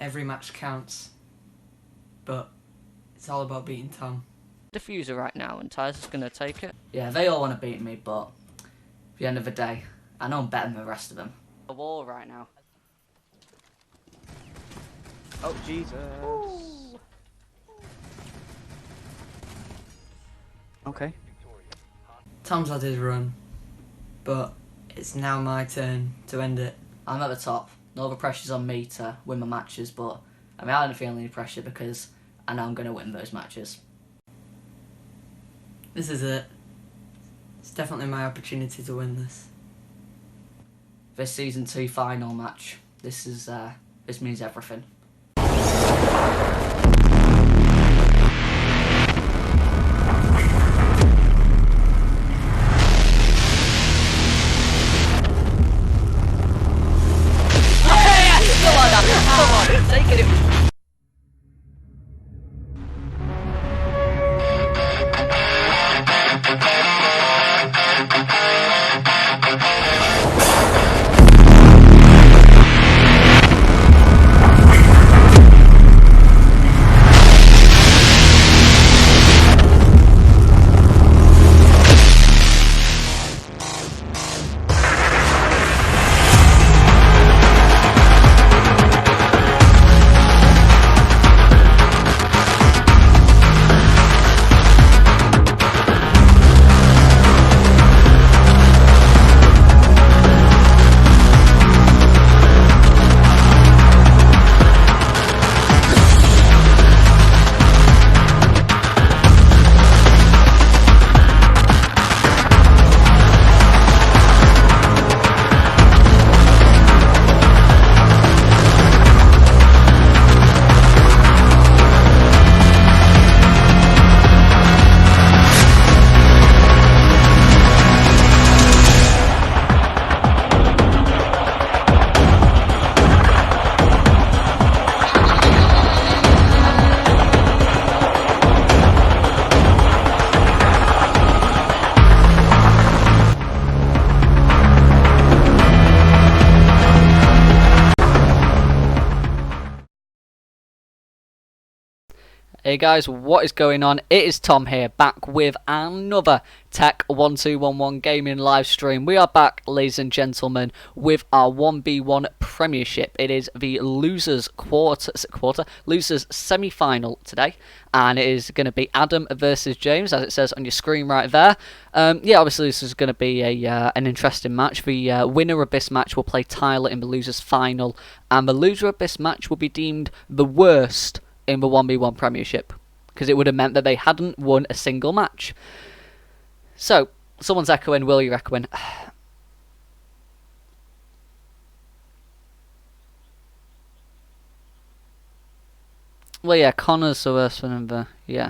Every match counts, but it's all about beating Tom. Diffuser right now, and Ty's just gonna take it. Yeah, they all want to beat me, but at the end of the day, I know I'm better than the rest of them. A wall right now. Oh, Jesus. Ooh. Okay. Tom's had his run, but it's now my turn to end it. I'm at the top. No other pressure's on me to win my matches, but I mean, I don't feel any pressure because I know I'm going to win those matches. This is it. It's definitely my opportunity to win this. This Season 2 final match, this means everything. Come on, take it. Hey guys, what is going on? It is Tom here, back with another Tech 1211 gaming live stream. We are back, ladies and gentlemen, with our 1v1 Premiership. It is the losers losers semi-final today, and it is going to be Adam versus James, as it says on your screen right there. Yeah, obviously this is going to be an interesting match. The winner of this match will play Tyler in the losers final, and the loser of this match will be deemed the worst in the 1v1 Premiership, because it would have meant that they hadn't won a single match. So, someone's echoing, Will, you're echoing. Well, yeah, Connor's the worst one of the... Yeah.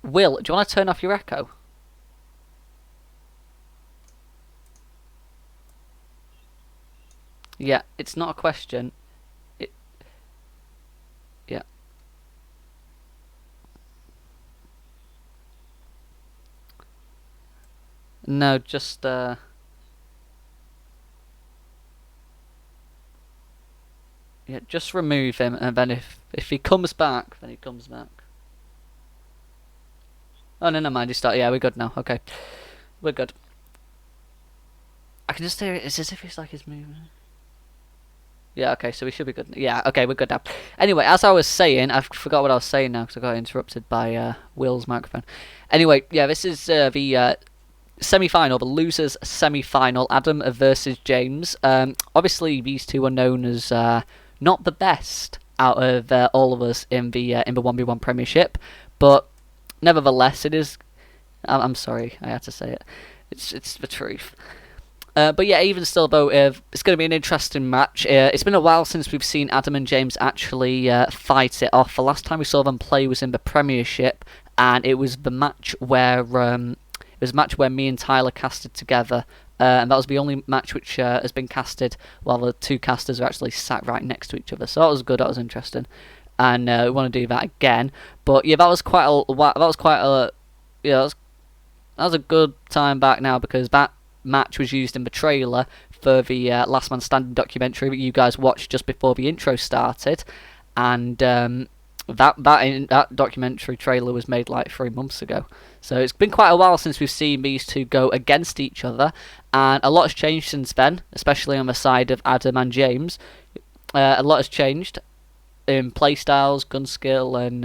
Will, do you want to turn off your echo? Yeah, it's not a question. Yeah. No, just yeah, just remove him, and then if he comes back, then he comes back. Oh no, never mind. He started. Yeah, we're good now. Okay, we're good. I can just hear it. It's as if it's like he's moving. Yeah, okay, so we should be good. Yeah, okay, we're good now. Anyway, as I was saying, I forgot what I was saying now because I got interrupted by Will's microphone. Anyway, yeah, this is the semi-final, the losers semi-final, Adam versus James. Obviously, these two are known as not the best out of all of us in the 1v1 Premiership, but nevertheless, it is. I'm sorry, I had to say it. It's the truth. But yeah, even still though, it's going to be an interesting match. It's been a while since we've seen Adam and James actually fight it off. The last time we saw them play was in the Premiership, and it was the match where me and Tyler casted together, and that was the only match which has been casted while the two casters are actually sat right next to each other. So that was good. That was interesting, and we want to do that again. But yeah, that was a good time back now, because that match was used in the trailer for the Last Man Standing documentary that you guys watched just before the intro started, and that documentary trailer was made like 3 months ago. So it's been quite a while since we've seen these two go against each other, and a lot has changed since then, especially on the side of Adam and James. A lot has changed in playstyles, gun skill, and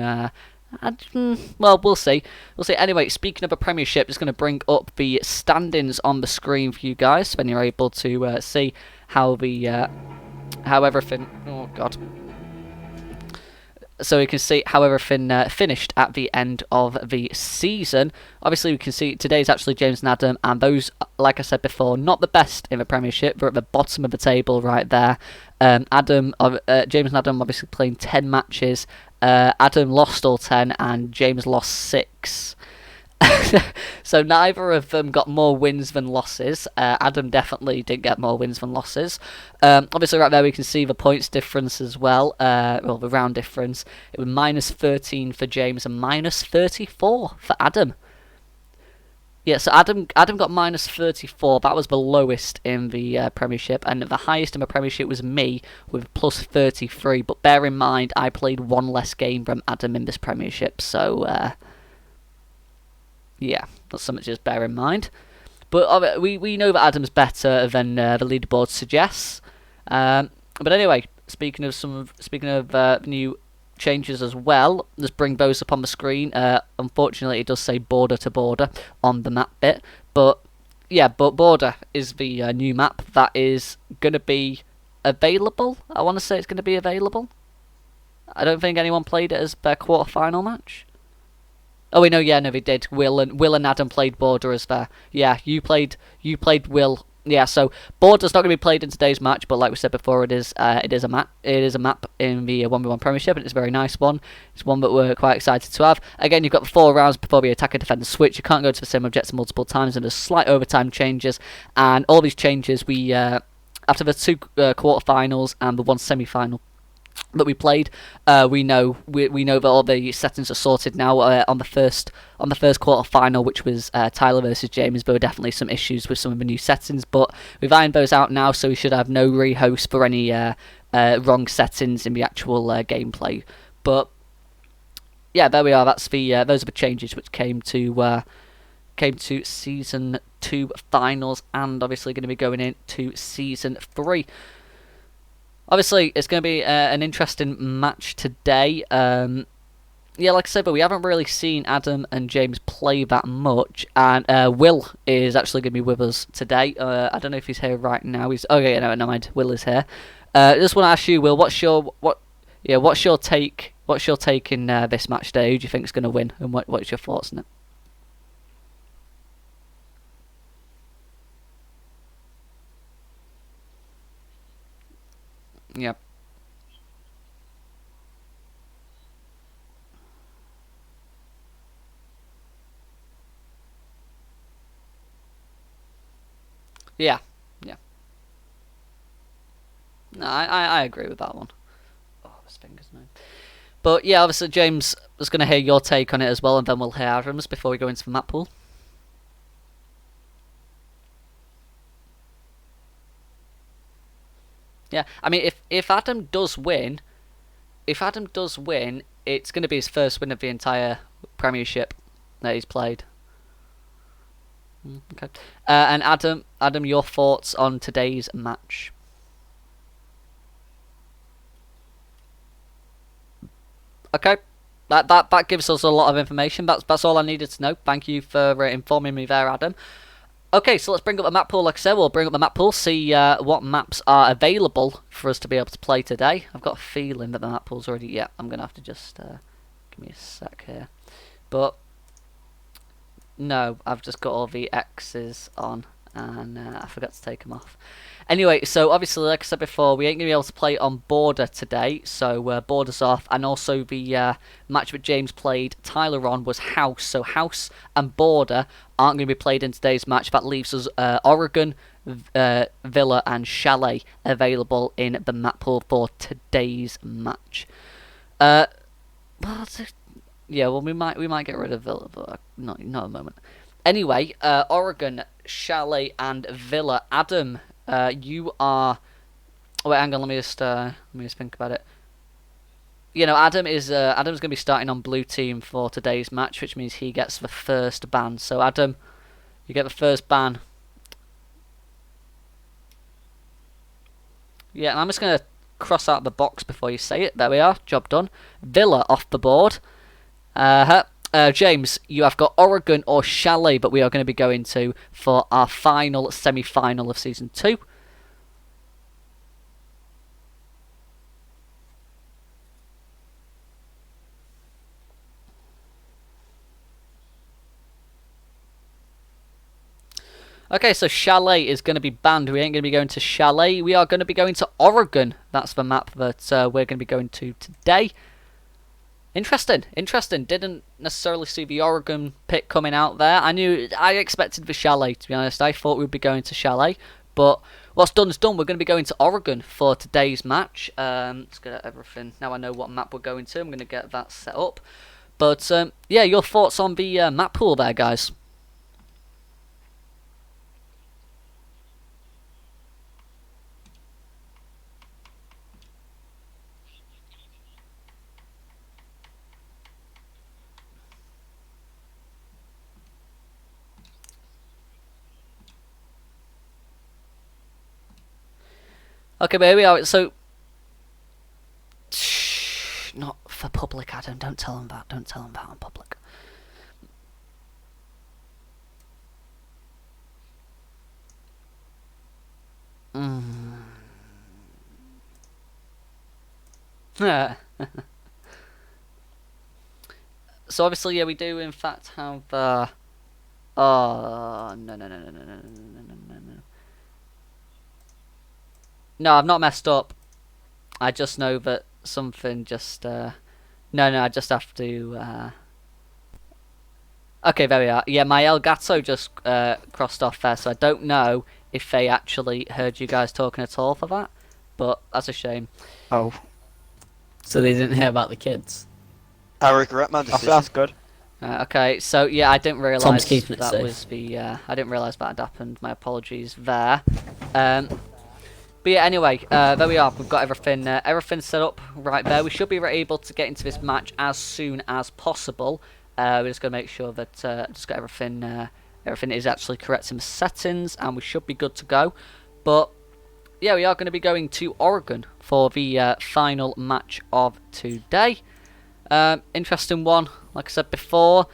well, we'll see. We'll see. Anyway, speaking of a Premiership, just going to bring up the standings on the screen for you guys, so then you're able to see how everything. Oh God. So we can see how everything finished at the end of the season. Obviously, we can see today's actually James and Adam, and those, like I said before, not the best in the Premiership. They're at the bottom of the table right there. James and Adam obviously playing 10 matches. Adam lost all 10, and James lost 6. So neither of them got more wins than losses. Adam definitely did get more wins than losses. Obviously right there we can see the points difference as well, well the round difference. It was minus 13 for James and minus 34 for Adam. Yeah, so Adam got minus 34. That was the lowest in the Premiership, and the highest in the Premiership was me with plus 33. But bear in mind, I played one less game than Adam in this Premiership, so yeah, that's something to just bear in mind. But we know that Adam's better than the leaderboard suggests. But anyway, speaking of new changes as well, let's bring those up on the screen. Unfortunately, it does say border to border on the map bit, but yeah, but border is the new map that is going to be available. I want to say it's going to be available. I don't think anyone played it as their quarter-final match. Oh, we know, yeah, no, they did. Will and Adam played border as their. Yeah, you played Will. Yeah, so border's not going to be played in today's match, but like we said before, it is a map in the 1v1 Premiership, and it's a very nice one. It's one that we're quite excited to have. Again, you've got the 4 rounds before the attacker defender switch. You can't go to the same objective multiple times, and there's slight overtime changes. And all these changes, we after the 2 quarterfinals and the 1 semi-final that we played, we know that all the settings are sorted now. On the first quarter final, which was Tyler versus James, there were definitely some issues with some of the new settings, but we've ironed those out now, so we should have no rehost for any wrong settings in the actual gameplay. But yeah, there we are. That's those are the changes which came to season 2 finals, and obviously going to be going into season 3. Obviously, it's going to be an interesting match today. Yeah, like I said, but we haven't really seen Adam and James play that much, and Will is actually going to be with us today. I don't know if he's here right now. Okay, no, never mind. Will is here. I just want to ask you, Will, what's your take? What's your take in this match today? Who do you think is going to win, and what's your thoughts on it? Yeah. Yeah. Yeah. No, I agree with that one. Oh, his fingers, no. But yeah, obviously, James was going to hear your take on it as well, and then we'll hear Adam's before we go into the map pool. Yeah, I mean, if Adam does win, it's going to be his first win of the entire Premiership that he's played. Okay. And Adam, your thoughts on today's match? Okay, that gives us a lot of information. That's all I needed to know. Thank you for informing me there, Adam. Okay, so let's bring up the map pool. Like I said, we'll bring up the map pool, see what maps are available for us to be able to play today. I've got a feeling that the map pool's already... Yeah, I'm going to have to just... give me a sec here. But... No, I've just got all the X's on, and I forgot to take them off. Anyway, so obviously, like I said before, we ain't going to be able to play on border today, so border's off, and also the match that James played Tyler on was house, so house and border aren't going to be played in today's match. That leaves us Oregon, Villa and Chalet available in the map pool for today's match. Well, yeah, well, we might get rid of Villa, but not at the moment. Anyway, Oregon, Chalet, and Villa. Adam, you are. Oh, wait, hang on. Let me just think about it. You know, Adam's going to be starting on blue team for today's match, which means he gets the first ban. So Adam, you get the first ban. Yeah, and I'm just going to cross out the box before you say it. There we are. Job done. Villa off the board. James, you have got Oregon or Chalet, but we are going to be going to for our final semi-final of Season 2. Okay, so Chalet is going to be banned. We ain't going to be going to Chalet. We are going to be going to Oregon. That's the map that we're going to be going to today. Interesting. Didn't necessarily see the Oregon pick coming out there. I expected the Chalet, to be honest. I thought we'd be going to Chalet. But what's done is done. We're going to be going to Oregon for today's match. Let's get everything. Now I know what map we're going to. I'm going to get that set up. But, yeah, your thoughts on the map pool there, guys? Okay, but here we are. So, not for public, Adam. Don't tell them that. Don't tell them that in public. Yeah. So obviously, yeah, we do in fact have. Oh no. No, I've not messed up. I just know that something just... No, I just have to... Okay, there we are. Yeah, my Elgato just crossed off there, so I don't know if they actually heard you guys talking at all for that. But that's a shame. Oh. So they didn't hear about the kids? I regret my decision. That's good. Okay, so yeah, I didn't realise Tom's keeping it that safe. was the... I didn't realise that had happened. My apologies there. But yeah, anyway, there we are. We've got everything set up right there. We should be able to get into this match as soon as possible. We're just going to make sure that just got everything is actually correct in the settings, and we should be good to go. But yeah, we are going to be going to Oregon for the final match of today. Interesting one, like I said before.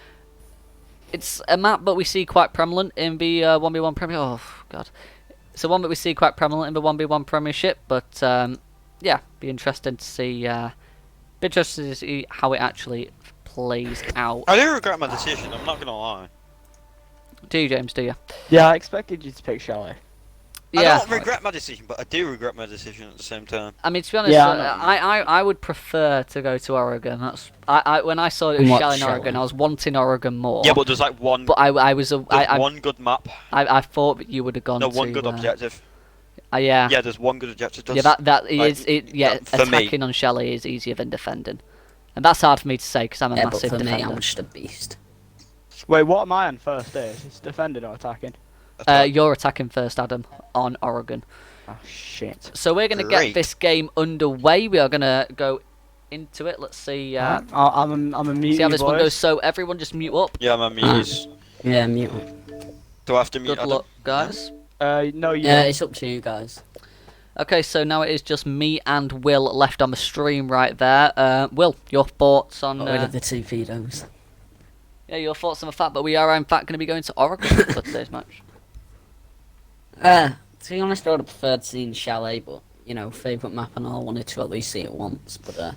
It's a map that we see quite prevalent in the 1v1 Premier. Oh god. It's one that we see quite prevalent in the 1v1 Premiership, but yeah, be interesting to see. How it actually plays out. I do regret my decision, I'm not gonna lie. Do you, James? Do you? Yeah, I expected you to pick Chalet. I Yeah. don't regret my decision, but I do regret my decision at the same time. I mean, to be honest, Yeah, I would prefer to go to Oregon. That's when I saw it was And what's Shell in Oregon, Shell? I was wanting Oregon more. Yeah, but there's like one. But I was one good map. I thought that you would have gone. No, to, one good objective. Yeah. Yeah, there's one good objective. Yeah, that like, is it. Yeah, for me. attacking on Shelley is easier than defending, and that's hard for me to say because I'm a Yeah, but massive for me, defender. I'm just a beast. Wait, what am I on first days? It's defending or attacking? You're attacking first, Adam, on Oregon. Oh, shit. So we're going to get Great. this game underway. We are going to go into it. Let's see. I'm a mute. See how this one boys. goes. So everyone just mute up. Yeah, my mute is. Yeah, mute. Do I have to mute? Good luck, guys. No, you Yeah, don't. it's up to you guys. Okay, so now it is just me and Will left on the stream right there. Will, your thoughts on... Got rid of the two pedos. Yeah, your thoughts on the fact that we are in fact going to be going to Oregon for today's match. To be honest, I would have preferred seeing Chalet, but, you know, favourite map and all, wanted to at least see it once. But,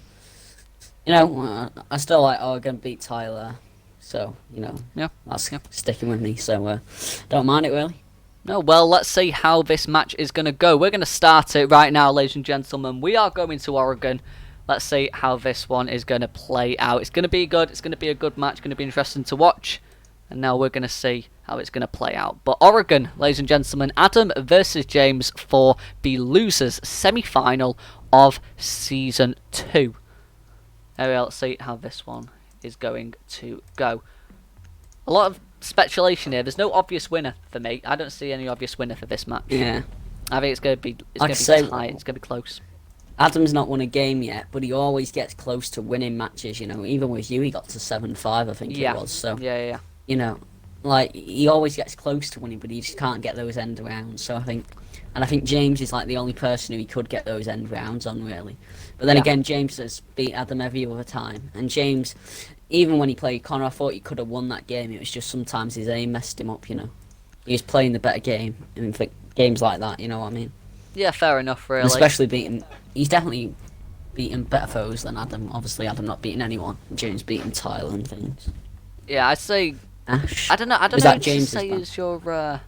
you know, I still like Oregon, beat Tyler. So, you know, Yeah. that's sticking with me. So, don't mind it, really. No, well, let's see how this match is going to go. We're going to start it right now, ladies and gentlemen. We are going to Oregon. Let's see how this one is going to play out. It's going to be good. It's going to be a good match. It's going to be interesting to watch. And now we're going to see how it's going to play out. But Oregon, ladies and gentlemen, Adam versus James for the losers semi-final of Season 2. Anyway, let's see how this one is going to go. A lot of speculation here. There's no obvious winner for me. I don't see any obvious winner for this match. Yeah. I think it's gonna be Like I tight. say, It's gonna be close. Adam's not won a game yet, but he always gets close to winning matches. You know, even with you, he got to 7-5, I think Yeah. it was. So Yeah. you know, like he always gets close to winning, but he just can't get those end rounds. So I think James is like the only person who he could get those end rounds on, really. But then again, James has beat Adam every other time, and James, even when he played Connor, I thought he could have won that game. It was just sometimes his aim messed him up. You know, he was playing the better game in games like that. You know what I mean? Yeah, fair enough, really. And especially he's definitely beaten better foes than Adam. Obviously, Adam not beating anyone. James beating Tyler and things. Yeah, I'd say. Ash. I don't know. Was that James's say ban? is your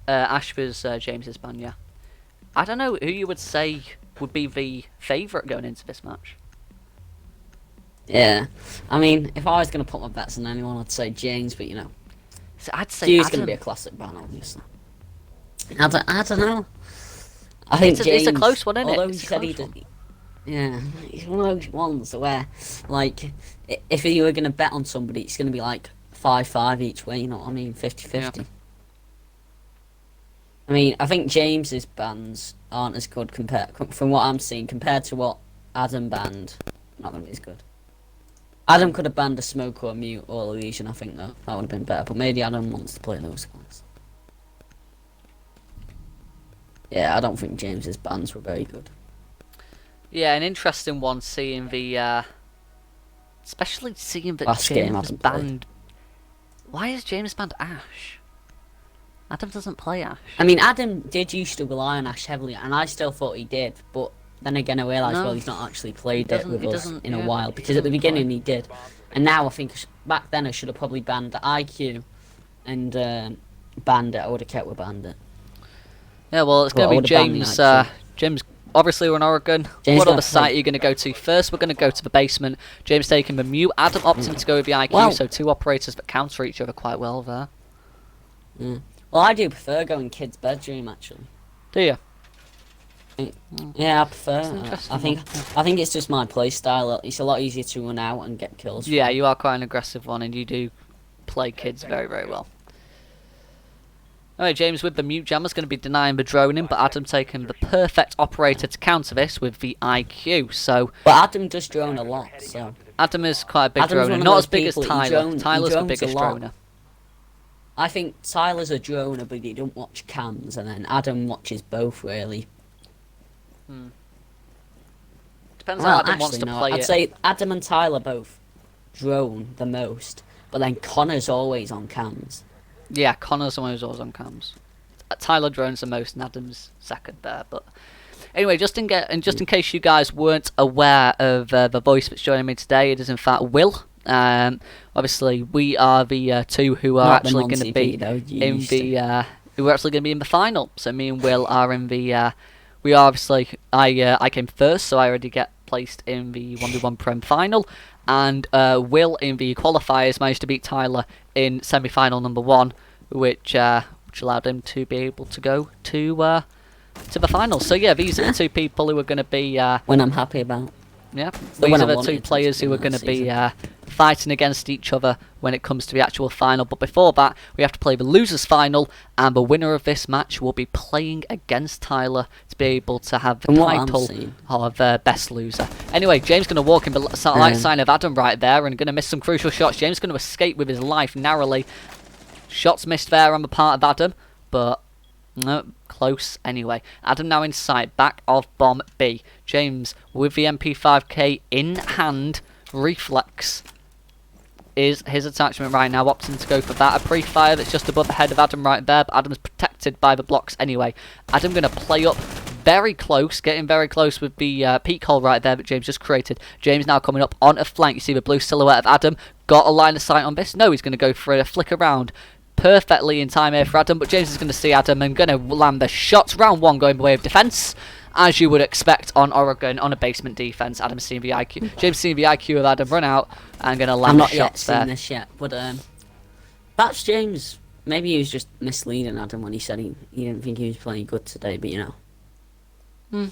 Ash was James's ban. Yeah. I don't know who you would say would be the favourite going into this match. Yeah, I mean, if I was going to put my bets on anyone, I'd say James, but you know, So I'd say Hugh's Adam. going to be a classic ban, obviously. I don't know. I think It's a James, close one, isn't it? although It's he a said he close did, yeah, he's one of those ones where, like, if you were going to bet on somebody, it's going to be like 5-5 each way. You know what I mean? 50-50. Yeah. I mean, I think James's bans aren't as good from what I'm seeing compared to what Adam banned. Not going to be as good. Adam could have banned a smoke or a mute or illusion, I think, though. That would have been better. But maybe Adam wants to play those guys. Yeah, I don't think James's bans were very good. Yeah, an interesting one seeing the, especially seeing that Last game James Adam banned. Why is James banned Ash? Adam doesn't play Ash. I mean, Adam did used to rely on Ash heavily, and I still thought he did, but then again I realised, No. well, he's not actually played it with He us doesn't- in a yeah, while, he because at the doesn't beginning play. he did. And now I think, back then I should have probably banned the IQ, and Bandit, I would have kept with Bandit. Yeah, well, it's Well, I going to be would've banned the James. IQ. James, obviously, we're in Oregon. James What gonna other site play- are you going to go to first? We're going to go to the basement. James taking the mute. Adam opting to go with the IQ, Well- so two operators that counter each other quite well there. Well, I do prefer going kids' bedroom, actually. Do you? Yeah, I prefer. It's an interesting I think it's just my play style. It's a lot easier to run out and get kills. Yeah, you are quite an aggressive one, and you do play kids very, very well. Alright, James with the mute jammer's going to be denying the droning, but Adam taking the perfect operator to counter this with the IQ. So But Adam does drone a lot, so Adam is quite a big Adam's one droner, of not those as big as people, he Tyler. he Tyler's the drones a biggest lot. droner. I think Tyler's a droner, but he don't watch cams, and then Adam watches both, really. Depends Well, how Adam actually, wants to no, play I'd it. say Adam and Tyler both drone the most, but then Connor's always on cams. Yeah, Connor's the one who's always on cams. Tyler drones the most, and Adam's second there. But anyway, just in case you guys weren't aware of the voice that's joining me today, it is in fact Will. Obviously, we are the two who are Not the actually going to be non-CP though, you in used to. the who are actually going to be in the final. So me and Will are in the. We are obviously I came first, so I already get placed in the 1v1 Prem final, and Will in the qualifiers managed to beat Tyler in semi-final number 1, which allowed him to be able to go to the finals. So yeah, these are the two people who are going to be When I'm happy about. yeah, the these one are I the wanted two to players who win are going to that be season. fighting against each other when it comes to the actual final. But before that, we have to play the losers final, and the winner of this match will be playing against Tyler to be able to have the From what I'm title seeing. of best loser. Anyway, James going to walk in the light sign of Adam right there, and going to miss some crucial shots. James going to escape with his life narrowly. Shots missed there on the part of Adam, but no, close anyway. Adam now in sight, back of bomb B. James with the MP5K in hand. Reflex is his attachment right now, opting to go for that. A pre-fire that's just above the head of Adam right there, but Adam's protected by the blocks anyway. Adam going to play up very close, getting very close with the peak hole right there that James just created. James now coming up on a flank. You see the blue silhouette of Adam. Got a line of sight on this? No, he's going to go for a flick around. Perfectly in time here for Adam, but James is going to see Adam and going to land the shots. Round 1 going by way of defence, as you would expect on Oregon on a basement defence. Adam seeing the IQ. James seeing the IQ of Adam run out and going to I'm land the not yet shots there. seen this yet, but perhaps James, maybe he was just misleading Adam when he said he didn't think he was playing good today, but you know.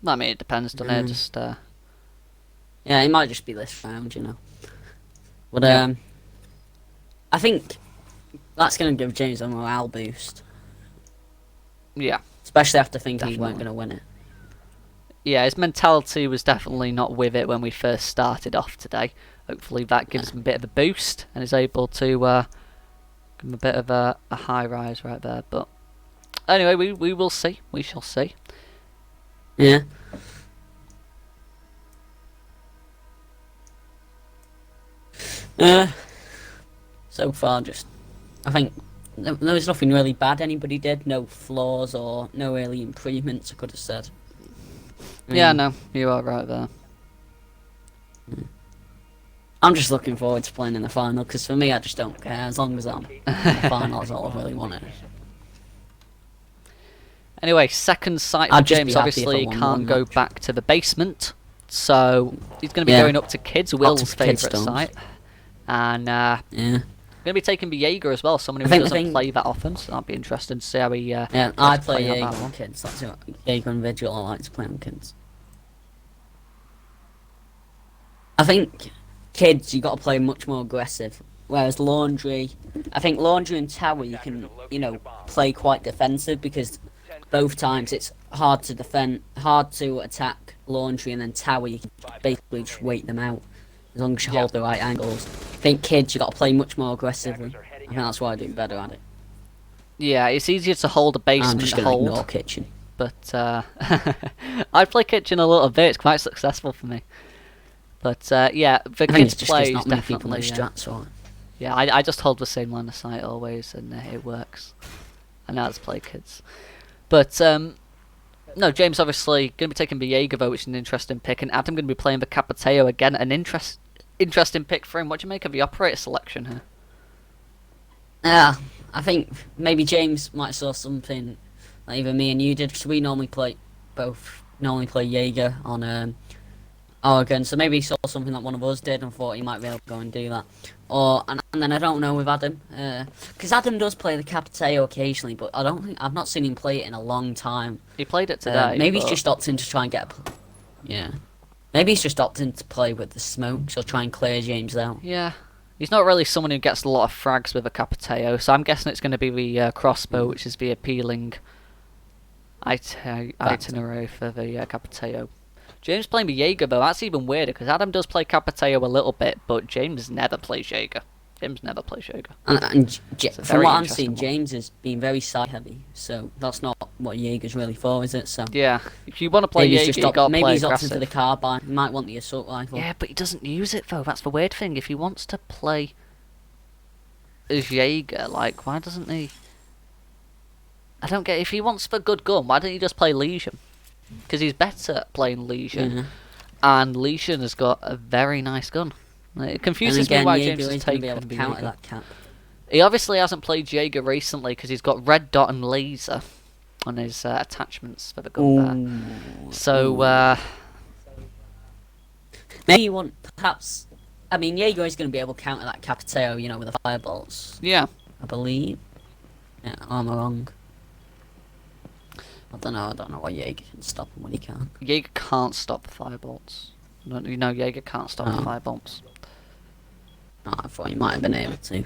I mean, it depends, doesn't it? Just Yeah, it might just be this round, you know. But Yeah. I think that's going to give James a morale boost. yeah. especially after thinking he weren't Definitely. going to win it. Yeah, his mentality was definitely not with it when we first started off today. Hopefully that gives him a bit of a boost and is able to give him a bit of a high rise right there. But anyway, we will see. We shall see. Yeah. So far, I think there was nothing really bad anybody did. No flaws or no really improvements, I could have said. Yeah, no, you are right there. I'm just looking forward to playing in the final, because for me, I just don't care. As long as I'm in the final, is all I really wanted. Anyway, second sight I'd for just be James happy obviously if I won can't one go match. back to the basement. So he's going to be Yeah. going up to Kids, Up Will's to Kids favourite Stones. site. And Yeah. going to be taking Jaeger as well, someone who I think- doesn't play that often, so that'll be interesting to see how he Yeah, I play playing on Jaeger that on one. kids. That's it. Jaeger and Vigil, I like to play on kids. I think kids, you got to play much more aggressive. Whereas Laundry, I think Laundry and Tower, you can, play quite defensive, because both times it's hard to defend, hard to attack Laundry, and then Tower, you can basically just wait them out as long as you hold the right angles. I think kids, you got to play much more aggressively. I think that's why I do better at it. Yeah, it's easier to hold a I'm basement just going to ignore hold, kitchen. but I play kitchen a little bit. It's quite successful for me. But yeah, the I think kids it's just play there's is not many people know definitely. strats for it. Yeah, I just hold the same line of sight always, and it works. And that's play kids. But no, James obviously going to be taking the Jaeger vote, which is an interesting pick, and Adam going to be playing the Capiteo again, an interesting pick for him. What do you make of the operator selection here? Yeah, I think maybe James might saw something that even me and you did, because we normally play Jaeger on Oregon, so maybe he saw something that one of us did and thought he might be able to go and do that. And then I don't know with Adam, because Adam does play the Capiteo occasionally, but I've not seen him play it in a long time. He played it today. Maybe he's but- just opting to try and yeah. Maybe he's just opting to play with the smokes or try and clear James out. Yeah. He's not really someone who gets a lot of frags with a Capiteo, so I'm guessing it's going to be the crossbow, which is the appealing itinerary for the Capiteo. James playing the Jaeger, though, that's even weirder, because Adam does play Capiteo a little bit, but James never plays Jaeger. James never plays Jaeger. And It's a from very what I'm interesting seeing, one. James has been very side heavy, so that's not what Jaeger's really for, is it? So Yeah, if you want to play maybe Jaeger, he's you just got to maybe play he's opted aggressive. for the carbine. He might want the assault rifle. Yeah, but he doesn't use it, though. That's the weird thing. If he wants to play as Jaeger, like, why doesn't he... I don't get... If he wants the good gun, why don't he just play Legion? Because he's better at playing Legion. Yeah. And Legion has got a very nice gun. It And confuses again, me why Jaeger James has is going to be taken able to the counter Jaeger. that cap. He obviously hasn't played Jaeger recently because he's got red dot and laser on his attachments for the gun there. So, Maybe you want, perhaps... I mean, Jaeger is going to be able to counter that Capiteo, with the firebolts, yeah. I believe. Yeah, am I wrong? I don't know why Jaeger can stop him when he can't. Jaeger can't stop the firebolts. No, Jaeger can't stop the Oh. firebolts. Oh, I thought he might have been able to.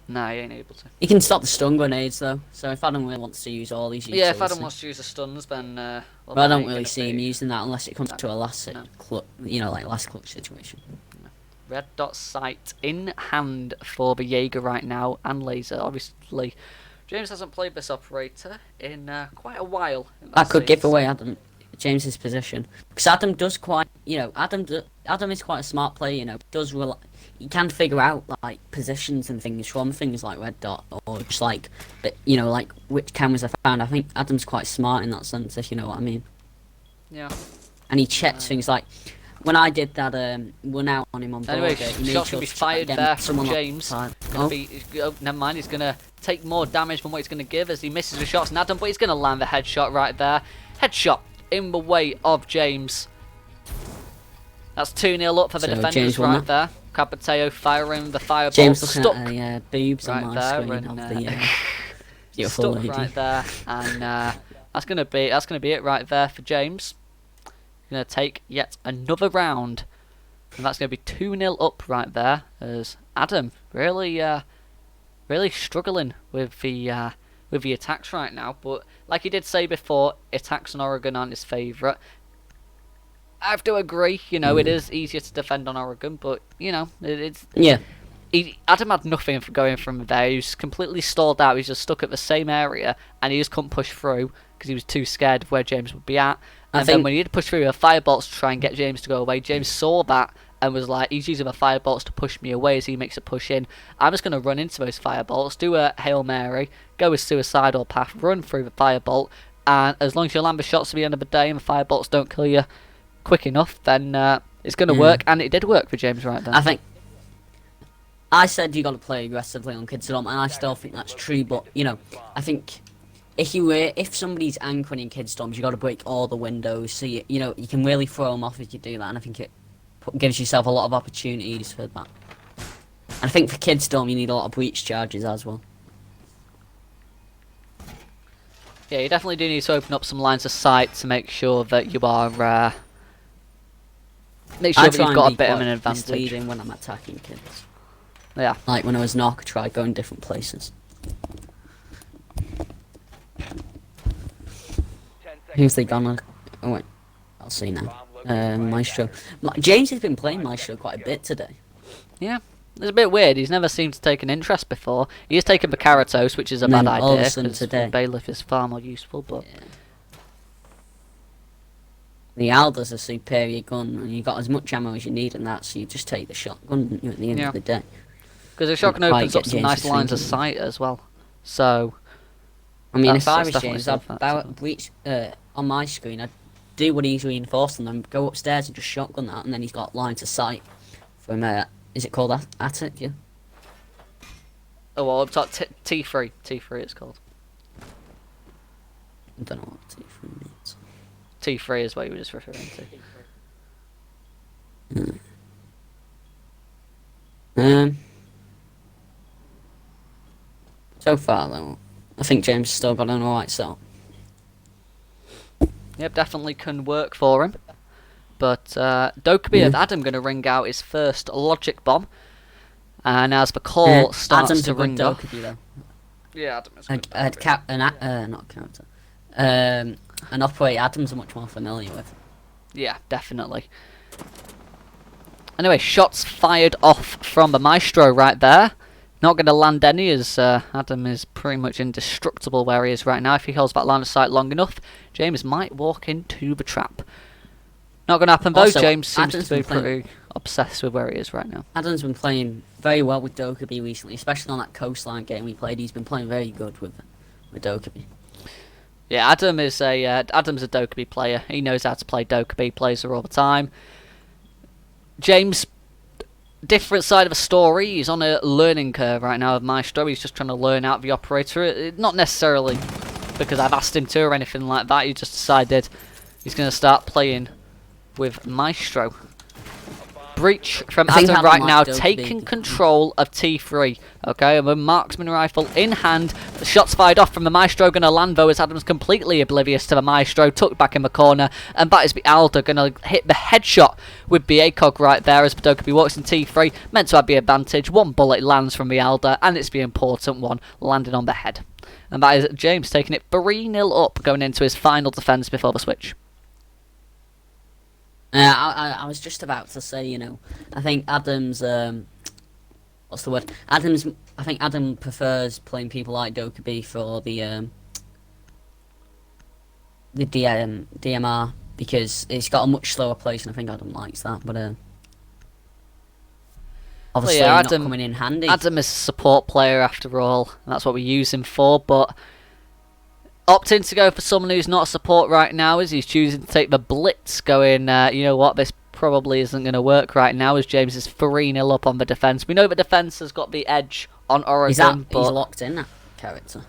No, he ain't able to. He can stop the stun grenades, though, so if Adam really wants to use all these Yeah, if utility- Adam wants to use the stuns, then... well, But I that don't ain't really gonna see him be- using that unless it comes to a last No. last clutch situation. Red dot sight in hand for the Jaeger right now, and laser, obviously. James hasn't played this operator in quite a while. That could give away James's position, because Adam does quite, Adam is quite a smart player. He can figure out like positions and things from things like red dot or just like, but like which cameras are found. I think Adam's quite smart in that sense, if you know what I mean. Yeah. And he checks things like when I did that one out on him on board. Anyway, he made shot's sure going to be to fired get there from someone James. outside. Gonna be, never mind, he's going to take more damage than what he's going to give as he misses the shots. Adam, but he's going to land the headshot right there. Headshot in the way of James. That's 2-0 up for the So defenders James won right that. there. Capiteo firing the fireball. James looking stuck at boobs right on my there, screen and, of the beautiful stuck lady. right there, and that's gonna be it right there for James. Gonna take yet another round, and that's gonna be 2-0 up right there. As Adam really struggling with the attacks right now, but like he did say before, attacks on Oregon aren't his favourite. I have to agree, you know, it is easier to defend on Oregon, but, you know, it's... Yeah. Adam had nothing for going from there. He was completely stalled out. He was just stuck at the same area, and he just couldn't push through because he was too scared of where James would be at. And then when he did push through with firebolts to try and get James to go away, James saw that and was like, he's using the firebolts to push me away as he makes a push in. I'm just going to run into those firebolts, do a Hail Mary, go a suicidal path, run through the firebolt, and as long as you land the shots at the end of the day and the firebolts don't kill you quick enough, then it's going to work, and it did work for James right then. I said you got to play aggressively on Kids Dom, and I still think that's true. But you know, I think if somebody's anchoring in Kids Doms, you got to break all the windows, so you can really throw them off if you do that. And I think it gives yourself a lot of opportunities for that. And I think for Kids Dom, you need a lot of breach charges as well. Yeah, you definitely do need to open up some lines of sight to make sure that you are. Make sure that you've got a bit of an advantage. Misleading when I'm attacking kids. Yeah. Like when I was knock, I tried going different places. Who's they gonna? Oh wait, I'll see now. Maestro. James has been playing Maestro quite a bit today. Yeah. It's a bit weird. He's never seemed to take an interest before. He has taken Bacaratos, which is a bad idea because Bailiff is far more useful. But yeah. The Alda's a superior gun, and you got as much ammo as you need in that, so you just take the shotgun at the end of the day. Because the shotgun opens up some nice lines of sight as well. So, I mean, if I was James, I'd breach on my screen. I'd do what he's reinforced, and then go upstairs and just shotgun that, and then he's got lines of sight from is it called Attic? Yeah. Oh well, up top T3. T3 it's called. I don't know what T3 means. T3 is what you were just referring to. So far, though, I think James has still got an alright start. Yep, definitely can work for him. But Dokkaebi and Adam going to ring out his first logic bomb. And as the call starts Adam's to ring off... Dokkaebi, though. Yeah, Adam is not character. An operator Adam's are much more familiar with. Yeah, definitely. Anyway, shots fired off from the Maestro right there. Not going to land any as Adam is pretty much indestructible where he is right now. If he holds that line of sight long enough, James might walk into the trap. Not going to happen though. Also, James seems to be pretty obsessed with where he is right now. Adam's been playing very well with Dokkaebi recently, especially on that coastline game we played. He's been playing very good with Dokkaebi. Yeah, Adam's a Dokkaebi player. He knows how to play Dokkaebi, plays her all the time. James, different side of a story. He's on a learning curve right now of Maestro. He's just trying to learn out the operator. Not necessarily because I've asked him to or anything like that. He just decided he's going to start playing with Maestro. Breach from Adam right now, taking control of T3. Okay, and with marksman rifle in hand, the shots fired off from the Maestro going to land though as Adam's completely oblivious to the Maestro, tucked back in the corner, and that is the Alda going to hit the headshot with the ACOG right there as Dokkaebi walks in T3, meant to have the advantage. One bullet lands from the Alda, and it's the important one, landing on the head. And that is James taking it 3-0 up, going into his final defence before the switch. I was just about to say, I think Adam's, what's the word? I think Adam prefers playing people like Dokkaebi for the DMR, because it's got a much slower place, and I think Adam likes that, but, obviously not coming in handy. Adam is a support player after all, and that's what we use him for, but opting to go for someone who's not a support right now as he's choosing to take the blitz, going, you know what, this probably isn't going to work right now as James is 3-0 up on the defence. We know the defence has got the edge on Oregon, but he's locked in, that character.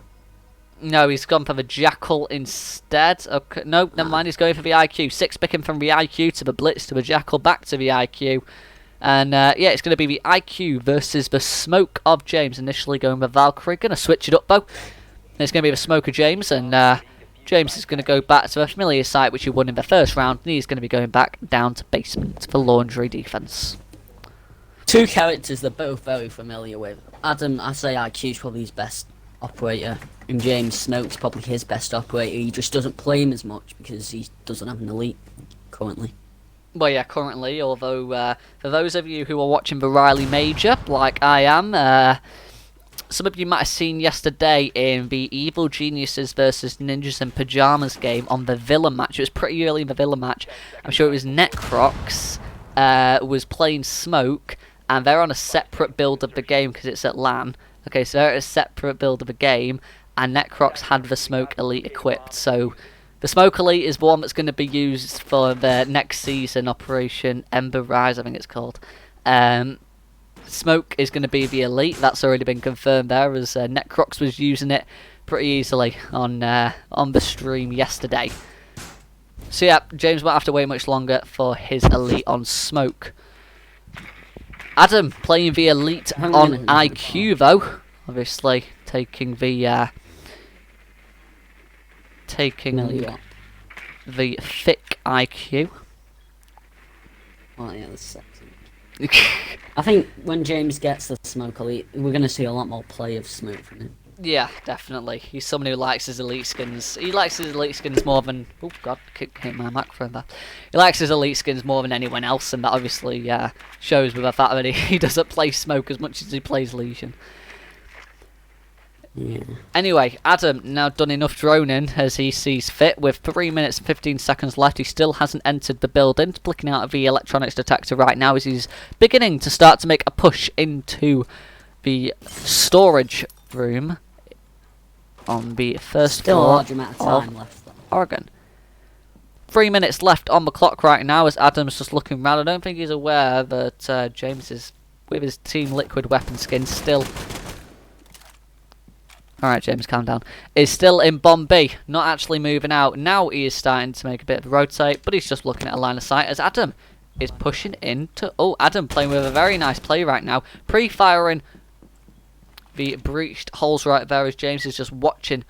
No, he's gone for the Jackal instead. Okay, no, never mind, he's going for the IQ. 6 picking from the IQ to the blitz to the Jackal, back to the IQ. And yeah, it's going to be the IQ versus the Smoke of James. Initially going with Valkyrie. Going to switch it up though. It's going to be the Smoke of James, and James is going to go back to a familiar site which he won in the first round, and he's going to be going back down to basement for laundry defence. Two characters they're both very familiar with. Adam, I say IQ is probably his best operator, and James Smoke's probably his best operator. He just doesn't play him as much because he doesn't have an elite currently. Well, yeah, currently, although for those of you who are watching the Riley Major, like I am, some of you might have seen yesterday in the Evil Geniuses versus Ninjas in Pyjamas game on the Villa match. It was pretty early in the Villa match. I'm sure it was Necrox was playing Smoke, and they're on a separate build of the game because it's at LAN. Okay, so they're at a separate build of the game, and Necrox had the Smoke Elite equipped, so the Smoke Elite is one that's going to be used for the next season, Operation Ember Rise, I think it's called. Smoke is going to be the Elite, that's already been confirmed there, as Necrox was using it pretty easily on the stream yesterday. So yeah, James won't have to wait much longer for his Elite on Smoke. Adam playing the Elite on IQ though, obviously taking the thick IQ. Oh yeah, that's sexy. I think when James gets the Smoke Elite, we're going to see a lot more play of Smoke from him. Yeah, definitely. He's someone who likes his elite skins. He likes his elite skins more than... Oh god, hit my microphone there. He likes his elite skins more than anyone else, and that obviously shows with the fact that he doesn't play Smoke as much as he plays Legion. Yeah. Anyway, Adam now done enough droning as he sees fit. With 3 minutes and 15 seconds left, he still hasn't entered the building. Flicking out of the electronics detector right now as he's beginning to start to make a push into the storage room on the first Still a floor large amount of time left, though. Oregon. 3 minutes left on the clock right now as Adam's just looking around. I don't think he's aware that James is with his Team Liquid weapon skin still... Alright, James, calm down. Is still in Bomb B, not actually moving out. Now he is starting to make a bit of a rotate, but he's just looking at a line of sight as Adam is pushing into... Oh, Adam playing with a very nice play right now. Pre-firing the breached holes right there as James is just watching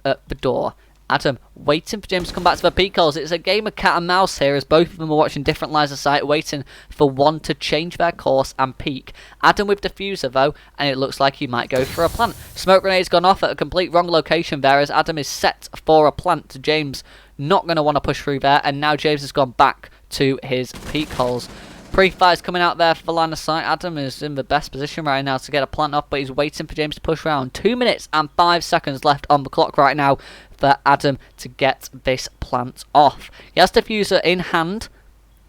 at the door. Adam waiting for James to come back to the peak holes. It's a game of cat and mouse here as both of them are watching different lines of sight, waiting for one to change their course and peak. Adam with diffuser though, and it looks like he might go for a plant. Smoke grenade's gone off at a complete wrong location there as Adam is set for a plant. James not going to want to push through there, and now James has gone back to his peak holes. Pre-fire's coming out there for the line of sight. Adam is in the best position right now to get a plant off, but he's waiting for James to push round. 2 minutes and 5 seconds left on the clock right now for Adam to get this plant off. He has diffuser in hand.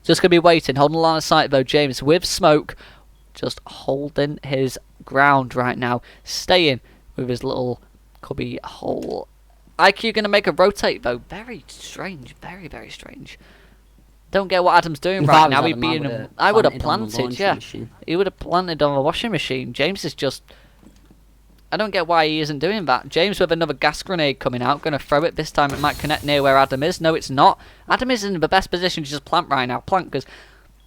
Just going to be waiting, holding the line of sight though. James with smoke, just holding his ground right now. Staying with his little cubby hole. IQ going to make a rotate though. Very strange, very, very strange. Don't get what Adam's doing right now. I would have planted, yeah. He would have planted on the washing machine. James is just... I don't get why he isn't doing that. James with another gas grenade coming out. Going to throw it. This time it might connect near where Adam is. No, it's not. Adam is in the best position to just plant right now. Plant, because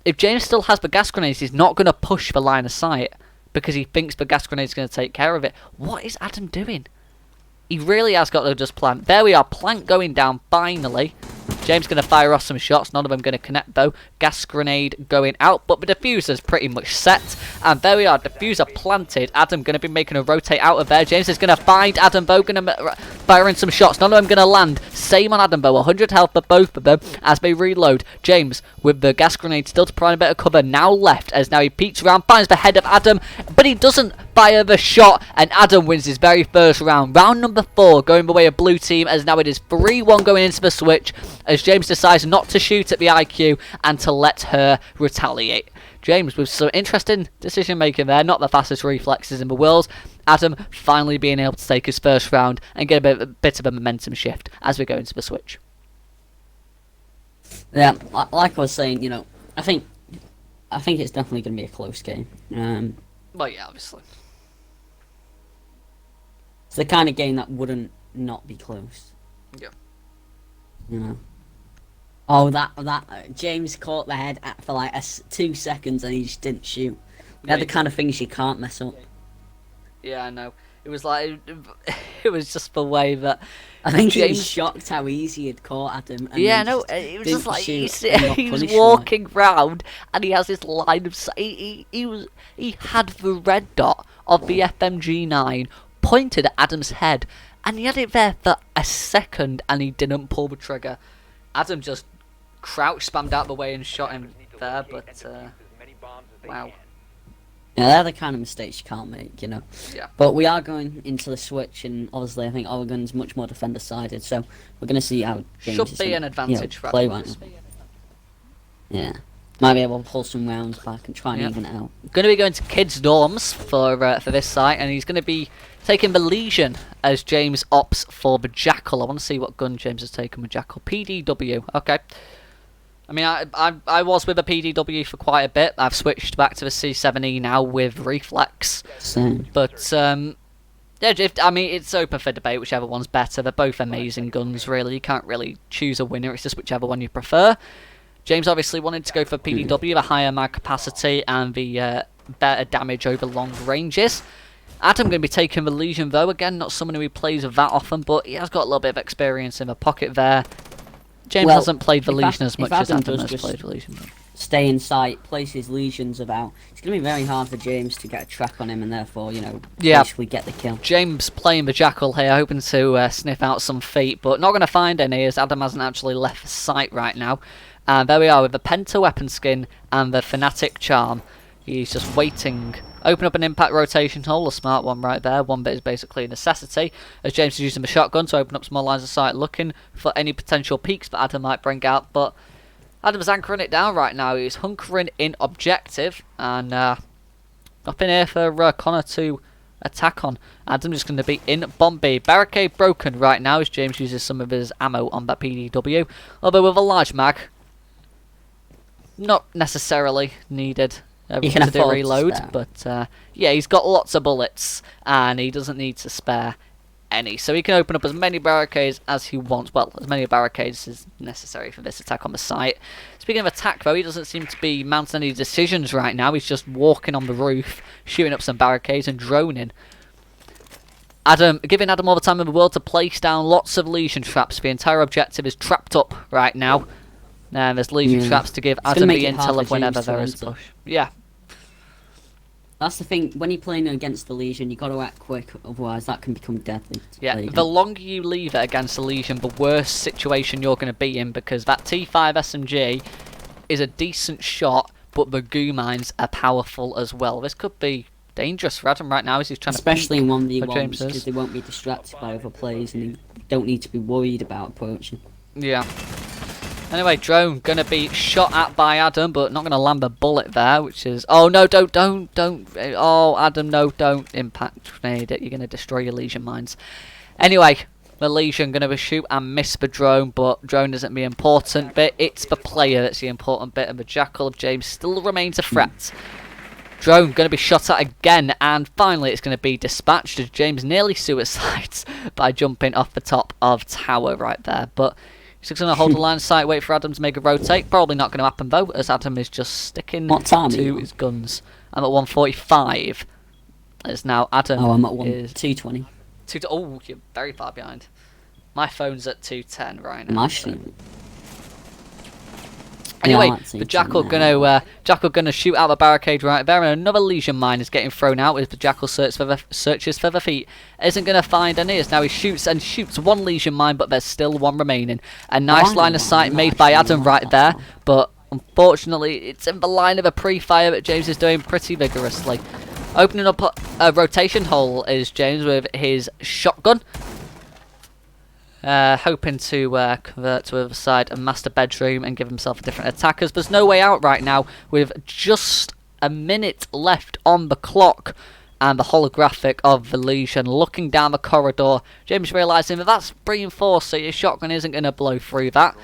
if James still has the gas grenades, he's not going to push the line of sight because he thinks the gas grenade is going to take care of it. What is Adam doing? He really has got to just plant. There we are. Plant going down finally. James going to fire off some shots. None of them going to connect though. Gas grenade going out. But the diffuser's pretty much set. And there we are. Diffuser planted. Adam going to be making a rotate out of there. James is going to find Adam Bow. Going to fire in some shots. None of them going to land. Same on Adam Bow. 100 health for both of them as they reload. James with the gas grenade still to provide a bit of cover. Now left as now he peeks around. Finds the head of Adam. But he doesn't fire the shot. And Adam wins his very first round. Round number 4 going the way of blue team as now it is 3-1 going into the switch. As James decides not to shoot at the IQ and to let her retaliate. James with some interesting decision making there, not the fastest reflexes in the world. Adam finally being able to take his first round and get a bit of a momentum shift as we go into the switch. Yeah, like I was saying, you know, I think it's definitely going to be a close game. Well, yeah, obviously. It's the kind of game that wouldn't not be close. Yeah. You know. Oh, that James caught the head for like 2 seconds and he just didn't shoot. They're the kind of things you can't mess up. Yeah, I know. It was like it was just the way that I think James... he was shocked how easy he'd caught at him. And yeah, no, it was just like he was punished walking round and he has this line of sight. He had the red dot of the FMG9 pointed at Adam's head, and he had it there for a second, and he didn't pull the trigger. Adam just crouched, spammed out the way, and shot him there, but, wow. Yeah, they're the kind of mistakes you can't make, you know. Yeah. But we are going into the switch, and obviously I think Oregon's much more defender-sided, so we're going to see how James Should is be gonna, an advantage for play Adam. right now. Yeah. Might be able to pull some rounds back and try and even it out. Going to be going to kids' dorms for this site, and he's going to be taking the Legion as James opts for the Jackal. I want to see what gun James has taken with Jackal. PDW, okay. I mean, I was with a PDW for quite a bit. I've switched back to the C7E now with Reflex. Same. But, yeah, I mean, it's open for debate, whichever one's better. They're both amazing guns, really. You can't really choose a winner. It's just whichever one you prefer. James obviously wanted to go for PDW, the higher mag capacity and the better damage over long ranges. Adam going to be taking the Legion, though. Again, not someone who he plays that often, but he has got a little bit of experience in the pocket there. James hasn't played the Legion as much as Adam has played the Legion. Stay in sight, place his Legions about. It's going to be very hard for James to get a track on him and therefore, you know, basically get the kill. James playing the Jackal here, hoping to sniff out some feet, but not going to find any as Adam hasn't actually left sight right now. And there we are with the Penta weapon skin and the Fanatic charm. He's just waiting. Open up an impact rotation hole, a smart one right there. One bit is basically a necessity, as James is using the shotgun to open up some more lines of sight, looking for any potential peaks that Adam might bring out. But Adam's anchoring it down right now. He's hunkering in objective, and up in here for Connor to attack on. Adam's just going to be in Bombay. Barricade broken right now as James uses some of his ammo on that PDW, although with a large mag, not necessarily needed. He can To do afford to reload, spare. but yeah, he's got lots of bullets and he doesn't need to spare any, so he can open up as many barricades as he wants. Well, as many barricades as necessary for this attack on the site. Speaking of attack, though, he doesn't seem to be mounting any decisions right now. He's just walking on the roof, shooting up some barricades and droning. Giving Adam all the time in the world to place down lots of Legion traps. The entire objective is trapped up right now. There's Legion traps to give Adam the intel of whenever there is a push. Yeah. That's the thing, when you're playing against the Legion, you got to act quick, otherwise that can become deadly. Yeah, the longer you leave it against the Legion, the worse situation you're going to be in, because that T5 SMG is a decent shot, but the goo mines are powerful as well. This could be dangerous for Adam right now as he's trying especially to in 1v1s, because they won't be distracted by other players and you don't need to be worried about approaching. Yeah. Anyway, drone gonna be shot at by Adam, but not gonna land the bullet there, which is... Oh no, don't. Oh, Adam, no, don't impact grenade it. You're gonna destroy your Legion mines. Anyway, the Legion gonna be shoot and miss the drone, but drone isn't the important bit. It's the player that's the important bit, and the Jackal of James still remains a threat. Drone going to be shot at again, and finally it's going to be dispatched as James nearly suicides by jumping off the top of tower right there. But he's just going to hold the line of sight, wait for Adam to make a rotate. Probably not going to happen though, as Adam is just sticking to his guns. I'm at 145. It's now Adam. Oh, I'm at 220. Oh, you're very far behind. My phone's at 210 right now. I'm actually... Anyway, the Jackal gonna shoot out the barricade right there, and another Legion mine is getting thrown out as the Jackal searches for the feet. Isn't gonna find any as now he shoots one Legion mine, but there's still one remaining. A nice line of sight made by Adam right there, but unfortunately it's in the line of a pre-fire that James is doing pretty vigorously. Opening up a rotation hole is James with his shotgun. Hoping to convert to the other side of master bedroom and give himself different attackers. There's no way out right now with just a minute left on the clock, and the holographic of the Legion looking down the corridor. James realising that that's reinforced, so your shotgun isn't going to blow through that.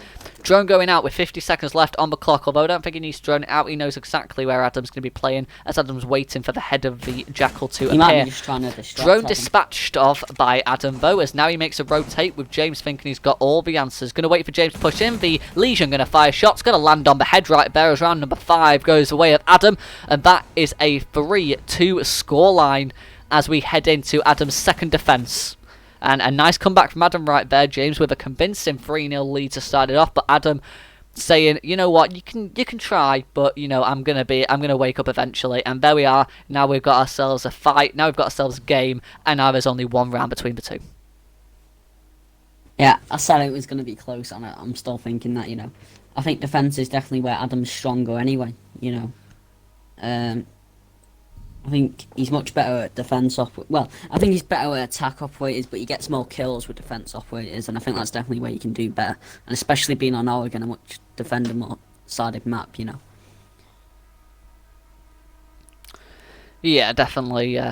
Drone going out with 50 seconds left on the clock, although I don't think he needs to drone it out. He knows exactly where Adam's going to be playing, as Adam's waiting for the head of the Jackal to appear. Might be just trying to distract Drone Adam. dispatched off by Adam though, as now he makes a rotate with James thinking he's got all the answers. Going to wait for James to push in. The Legion going to fire shots, going to land on the head right there as round number 5 goes the way of Adam, and that is a 3-2 scoreline as we head into Adam's second defence. And a nice comeback from Adam right there. James with a convincing 3-0 lead to start it off, but Adam saying, you know what, you can try, but you know I'm gonna wake up eventually. And there we are. Now we've got ourselves a fight. Now we've got ourselves a game, and now there's only one round between the two. Yeah, I said it was going to be close, and I'm still thinking that, I think defence is definitely where Adam's stronger anyway, I think he's much better at defence well, I think he's better at attack operators, but he gets more kills with defence operators, and I think that's definitely where you can do better, and especially being on Oregon, a much defender more sided map, Yeah, definitely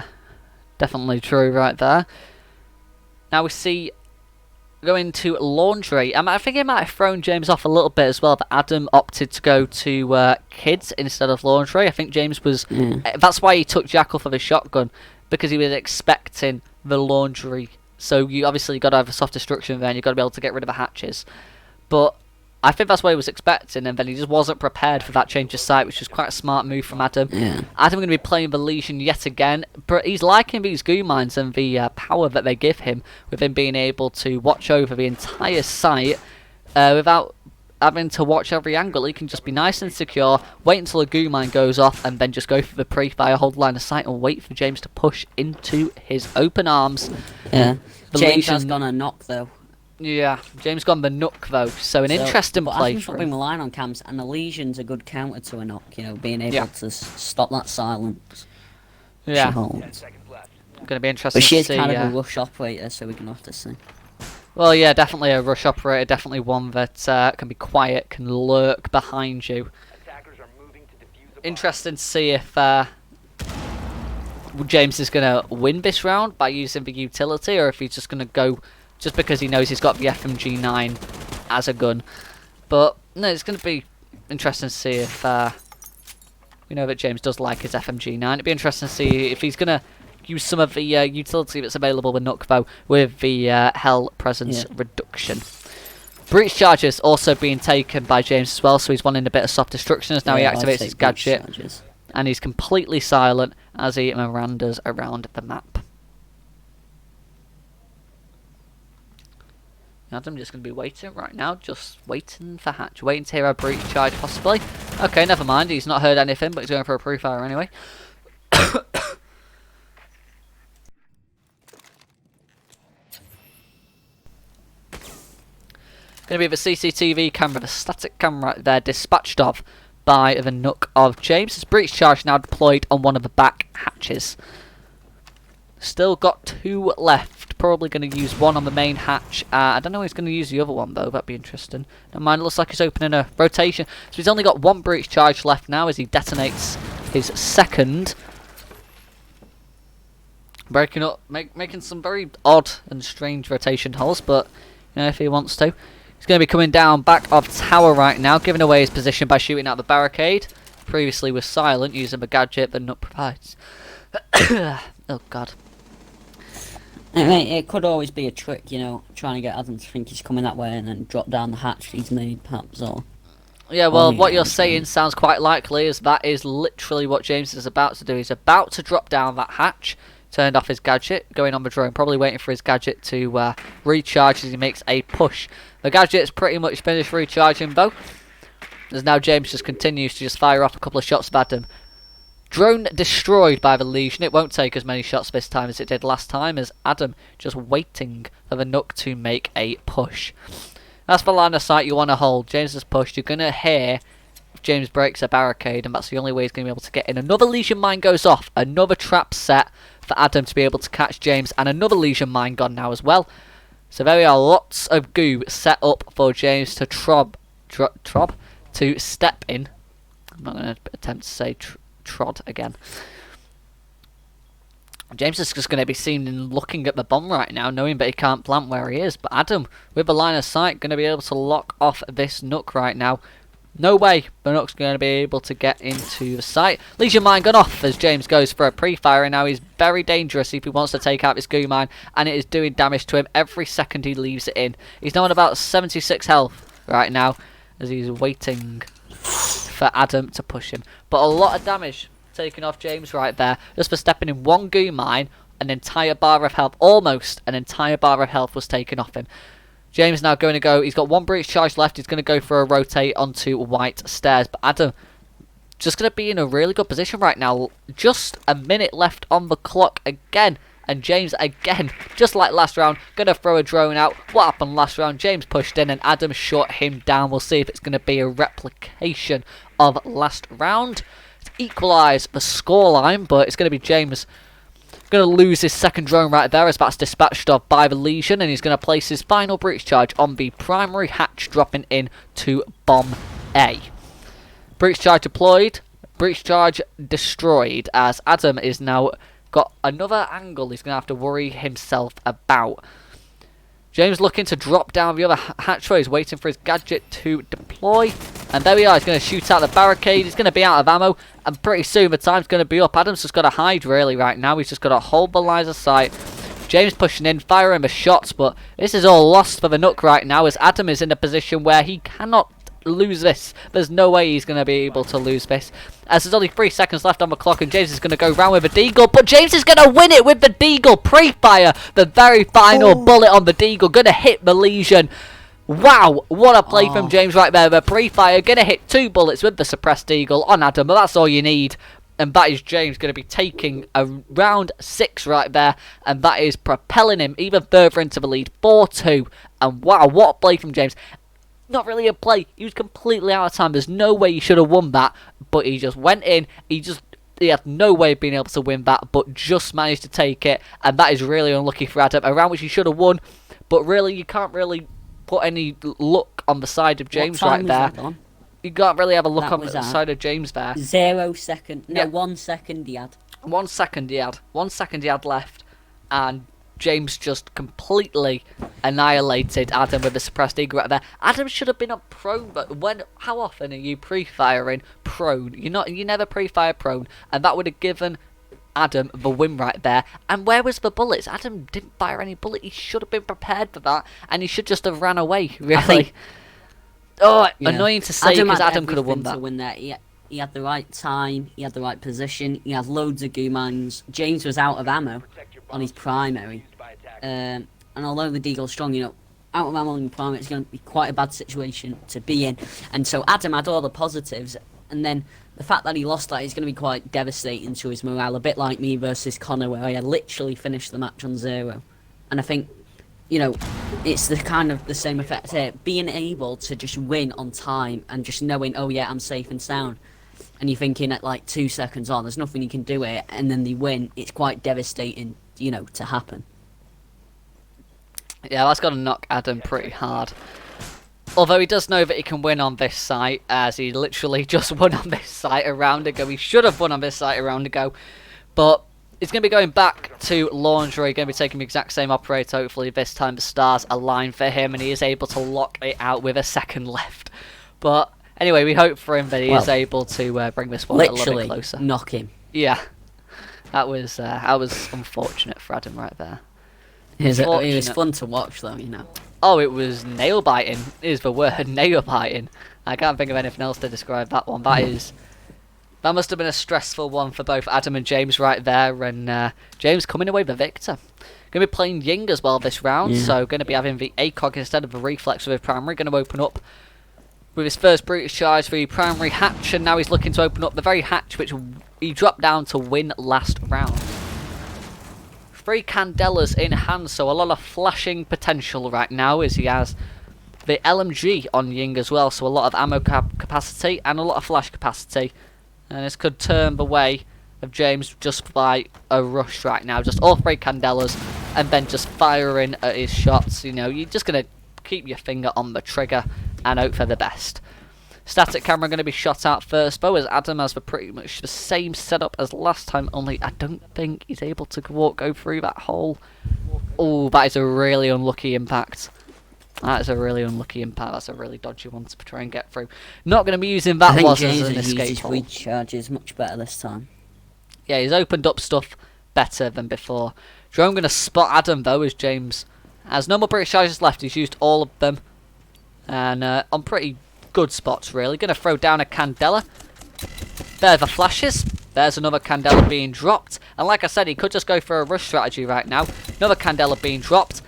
true right there. Now we see going to laundry. I think it might have thrown James off a little bit as well that Adam opted to go to kids instead of laundry. I think James was... That's why he took Jackal for the shotgun, because he was expecting the laundry. So you obviously got to have a soft destruction there, and you've got to be able to get rid of the hatches. But I think that's what he was expecting, and then he just wasn't prepared for that change of sight, which was quite a smart move from Adam. Yeah. Adam going to be playing the Legion yet again, but he's liking these goo mines and the power that they give him, with him being able to watch over the entire site without having to watch every angle. He can just be nice and secure, wait until a goo mine goes off, and then just go for the pre-fire, hold line of sight, and wait for James to push into his open arms. Yeah. James Legion has gone a knock, though. Yeah, James gone the Nook though, so an interesting but play Adam's for not him. been relying on cams, and the Legion's a good counter to a knock, being able to stop that silence. Yeah, She holds. going to be interesting But she to is see. kind of a rush operator, so we're going to have to see. Well, yeah, definitely a rush operator, definitely one that can be quiet, can lurk behind you. Interesting to see if James is going to win this round by using the utility, or if he's just going to go just because he knows he's got the FMG9 as a gun. But no, it's going to be interesting to see if we know that James does like his FMG9. It'd be interesting to see if he's going to use some of the utility that's available with Nook, though, with the Hell Presence reduction. Breach charges also being taken by James as well, so he's wanting a bit of soft destruction as now he activates his gadget. And he's completely silent as he Mirandas around the map. I'm just going to be waiting right now, just waiting for Hatch, waiting to hear a breach charge possibly. Okay, never mind, he's not heard anything, but he's going for a pre-fire anyway. Going to be the CCTV camera, the static camera there, dispatched of by the Nook of James. His breach charge now deployed on one of the back hatches. Still got 2 left. Probably going to use one on the main hatch. I don't know if he's going to use the other one though. That'd be interesting. Never mind. It looks like he's opening a rotation. So he's only got 1 breach charge left now as he detonates his second. Breaking up, making some very odd and strange rotation holes, but if he wants to. He's going to be coming down back of tower right now, giving away his position by shooting out the barricade. Previously was silent, using the gadget that Nook provides. Oh god. It could always be a trick, trying to get Adam to think he's coming that way and then drop down the hatch he's made, perhaps, or... Yeah, well, what you're saying sounds quite likely, as that is literally what James is about to do. He's about to drop down that hatch, turned off his gadget, going on the drone, probably waiting for his gadget to recharge as he makes a push. The gadget's pretty much finished recharging, though, as now James just continues to just fire off a couple of shots at Adam. Drone destroyed by the Legion. It won't take as many shots this time as it did last time, as Adam just waiting for the Nook to make a push. That's the line of sight you want to hold. James has pushed. You're going to hear if James breaks a barricade, and that's the only way he's going to be able to get in. Another Legion mine goes off. Another trap set for Adam to be able to catch James, and another Legion mine gone now as well. So there are lots of goo set up for James to to step in. I'm not going to attempt to say trod again. James is just going to be seen looking at the bomb right now, knowing that he can't plant where he is. But Adam, with a line of sight, going to be able to lock off this Nook right now. No way the Nook's going to be able to get into the site. Legion mine gone off as James goes for a pre-fire, and now he's very dangerous if he wants to take out this goo mine, and it is doing damage to him every second he leaves it in. He's now on about 76 health right now as he's waiting for Adam to push him. But a lot of damage taken off James right there, just for stepping in one goo mine. An entire bar of health, almost an entire bar of health was taken off him. James now going to go. He's got one breach charge left. He's going to go for a rotate onto white stairs. But Adam just going to be in a really good position right now. Just a minute left on the clock again. And James again, just like last round, going to throw a drone out. What happened last round? James pushed in and Adam shot him down. We'll see if it's going to be a replication of last round. To equalise the scoreline, but it's going to be James going to lose his second drone right there as that's dispatched off by the Legion, and he's going to place his final breach charge on the primary hatch, dropping in to bomb A. Breach charge deployed, breach charge destroyed, as Adam is now got another angle he's going to have to worry himself about. James looking to drop down the other hatchway. He's waiting for his gadget to deploy. And there we are. He's going to shoot out the barricade. He's going to be out of ammo. And pretty soon the time's going to be up. Adam's just got to hide really right now. He's just got to hold the lines of sight. James pushing in, firing the shots. But this is all lost for the Nook right now, as Adam is in a position where he cannot lose this. There's no way he's going to be able to lose this, as there's only 3 seconds left on the clock, and James is going to go round with a deagle, but James is going to win it with the deagle. Pre-fire, the very final bullet on the deagle, going to hit the Legion. Wow, what a play from James right there. The pre-fire going to hit 2 bullets with the suppressed deagle on Adam, but that's all you need. And that is James going to be taking a round 6 right there, and that is propelling him even further into the lead, 4-2. And wow, what a play from James. Not really a play. He was completely out of time. There's no way he should have won that, but he just went in. He had no way of being able to win that, but just managed to take it, and that is really unlucky for Adam. A round which he should have won, but really you can't really put any luck on the side of James right there. You can't really have a look on the side of James there. 0 second. No, 1 second he had. 1 second he had. 1 second he had left, and James just completely annihilated Adam with the suppressed eagle right there. Adam should have been on prone, but how often are you pre-firing prone? You never pre-fire prone, and that would have given Adam the win right there. And where was the bullets? Adam didn't fire any bullet. He should have been prepared for that, and he should just have ran away. Really. Annoying to say, because Adam could have won that. To win that. He had the right time, he had the right position, he had loads of goo mines. James was out of ammo on his primary. And although the deagle's strong, out of ammo on your primary, it's going to be quite a bad situation to be in. And so Adam had all the positives, and then the fact that he lost that is going to be quite devastating to his morale, a bit like me versus Connor, where I had literally finished the match on 0. And I think, it's the kind of the same effect here. Being able to just win on time and just knowing, oh yeah, I'm safe and sound. And you're thinking at like 2 seconds on, there's nothing you can do it, and then they win. It's quite devastating, to happen. Yeah, that's got to knock Adam pretty hard. Although he does know that he can win on this site, as he literally just won on this site a round ago. He should have won on this site a round ago. But he's going to be going back to Laundry, going to be taking the exact same operator. Hopefully this time the stars align for him, and he is able to lock it out with a second left. But anyway, we hope for him that he is able to bring this one a little bit closer. Knock him. Yeah, that was unfortunate for Adam right there. It was fun to watch, though, Oh, it was nail biting. Is the word nail biting? I can't think of anything else to describe that one. That must have been a stressful one for both Adam and James right there, and James coming away the victor. Going to be playing Ying as well this round, so going to be having the ACOG instead of the Reflex with his primary. Going to open up with his first Brutish charge for the primary hatch, and now he's looking to open up the very hatch which he dropped down to win last round. 3 Candelas in hand, so a lot of flashing potential right now, as he has the LMG on Ying as well, so a lot of ammo capacity and a lot of flash capacity. And this could turn the way of James just by a rush right now. Just all 3 Candelas and then just firing at his shots. You're just going to keep your finger on the trigger and hope for the best. Static camera going to be shot out first, though, as Adam has pretty much the same setup as last time, only I don't think he's able to go through that hole. Oh, that is a really unlucky impact. That is a really unlucky impact. That's a really dodgy one to try and get through. Not going to be using that was as an escape hole. His recharges much better this time. Yeah, he's opened up stuff better than before. Drone going to spot Adam, though, as James has no more British charges left. He's used all of them. And on pretty good spots, really. Going to throw down a Candela. There are the flashes. There's another Candela being dropped. And like I said, he could just go for a rush strategy right now. Another Candela being dropped.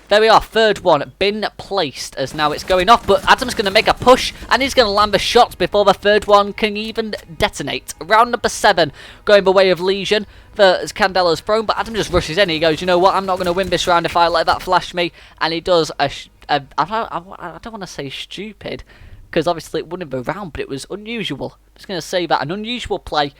There we are, third one been placed as now it's going off, but Adam's going to make a push and he's going to land the shots before the third one can even detonate. Round number 7 going the way of Legion for Candella's thrown, but Adam just rushes in. He goes, you know what, I'm not going to win this round if I let that flash me, and he does I don't want to say stupid, because obviously it wouldn't be round, but it was unusual. I'm just going to say that, an unusual play